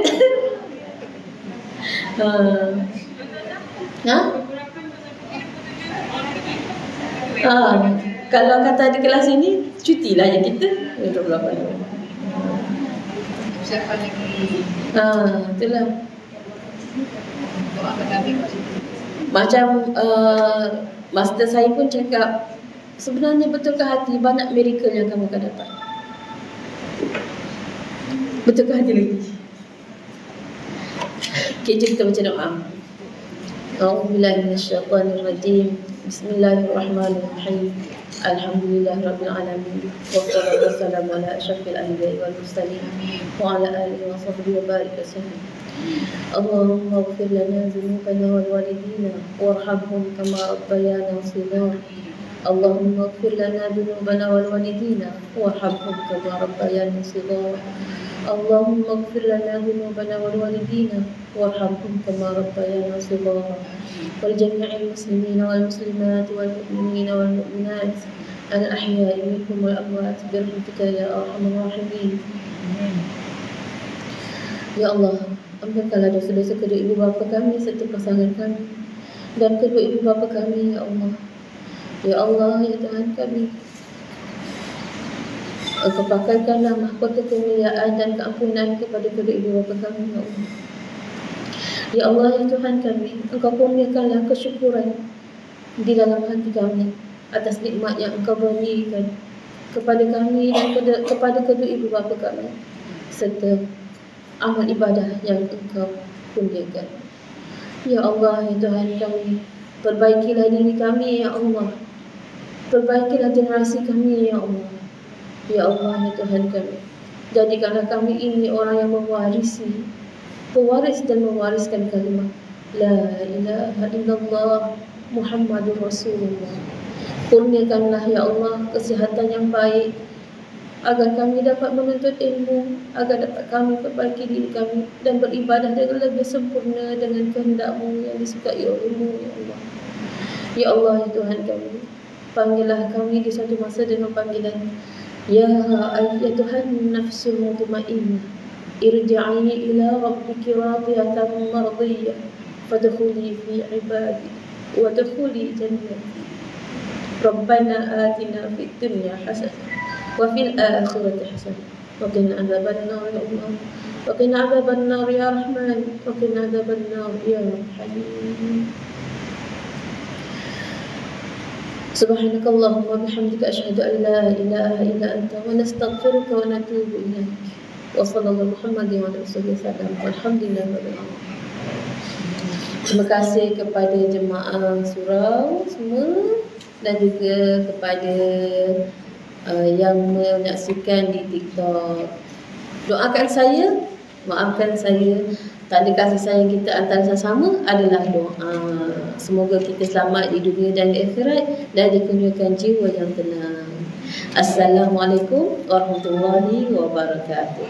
A: Kalau kata di kelas ini, cuti lah yang kita 28.
B: Siapa lagi?
A: Itulah. Macam master saya pun cakap, sebenarnya betulkah hati banyak miracle yang kamu akan dapat? Betulkah hati lagi? Kita baca doa. A'udzubillahi minasyaitonir rajim. Bismillahirrahmanirrahim. Alhamdulillahirabbil alamin. Wassalatu wassalamu ala asyrafil anbiya'i wal mursalin wa ala alihi wa sahbihi wa barik wasallam. Allahumma ighfir lana dhunubana wal walidina warhamhum kama rabbayana shighara. Allahumma ighfir lana dhunubana wal walidina warhamhum kama rabbayana shighara. Allahumma ighfir lana dhunubana wal walidina warhamhum kama rabbayana shighara. Wal jami'il muslimina wal muslimat wal mu'minina wal mu'minat al ahya'i minhum wal amwat bi rahmatika ya arhamar rahimin. Ya Allah, ampunkanlah dosa-dosa kedua ibu bapa kami serta pasangan kami dan kedua ibu bapa kami, ya Allah. Ya Allah, ya Tuhan kami, Engkau pakarkanlah mahkota kemuliaan dan keampunan kepada kedua ibu bapa kami, ya Allah. Ya Allah, ya Tuhan kami, Engkau kurniakanlah kesyukuran di dalam hati kami atas nikmat yang Engkau berikan kepada kami dan kepada kedua ibu bapa kami serta amal ibadah yang Engkau kurniakan. Ya Allah, ya Tuhan kami, perbaikilah diri kami, ya Allah. Perbaikilah generasi kami, ya Allah. Ya Allah, ya Tuhan kami, jadikanlah kami ini orang yang mewarisi, pewaris dan mewariskan kalimat La ilaha illallah Muhammadur Rasulullah. Kurniakanlah, ya Allah, kesihatan yang baik agar kami dapat menuntut ilmu, agar dapat kami perbaiki diri kami dan beribadah dengan lebih sempurna dengan kehendak-Mu yang disukai oleh-Mu, ya Allah. Ya Allah, ya Tuhan kami, panggillah kami di suatu masa dengan panggilan Ya ayyatuhan nafsul mutmainnah irji'i ila rabbiki radiyatan mardiyah fadkhuli fi ibadi wa dkhuli jannati. Rabbana atina fid dunya hasanah wa fil akhirati hasanah wa qina adzaban nar ya Allah. Wa qina adzaban nar ya Rahman wa qina adzaban nar ya Rahim. Subhanakallahumma bihamdika asyhadu an la ilaha illa anta wa nastaghfiruka wa natubu ilaik. Wa sallallahu Muhammadin wa alihi wasallam. Alhamdulillahirabbil alamin. Terima kasih kepada jemaah surau semua dan juga kepada yang menyaksikan di TikTok. Doakan saya, maafkan saya, tanda kasih sayang kita antara sesama adalah doa. Semoga kita selamat di dunia dan di akhirat dan dikurniakan jiwa yang tenang. Assalamualaikum warahmatullahi wabarakatuh.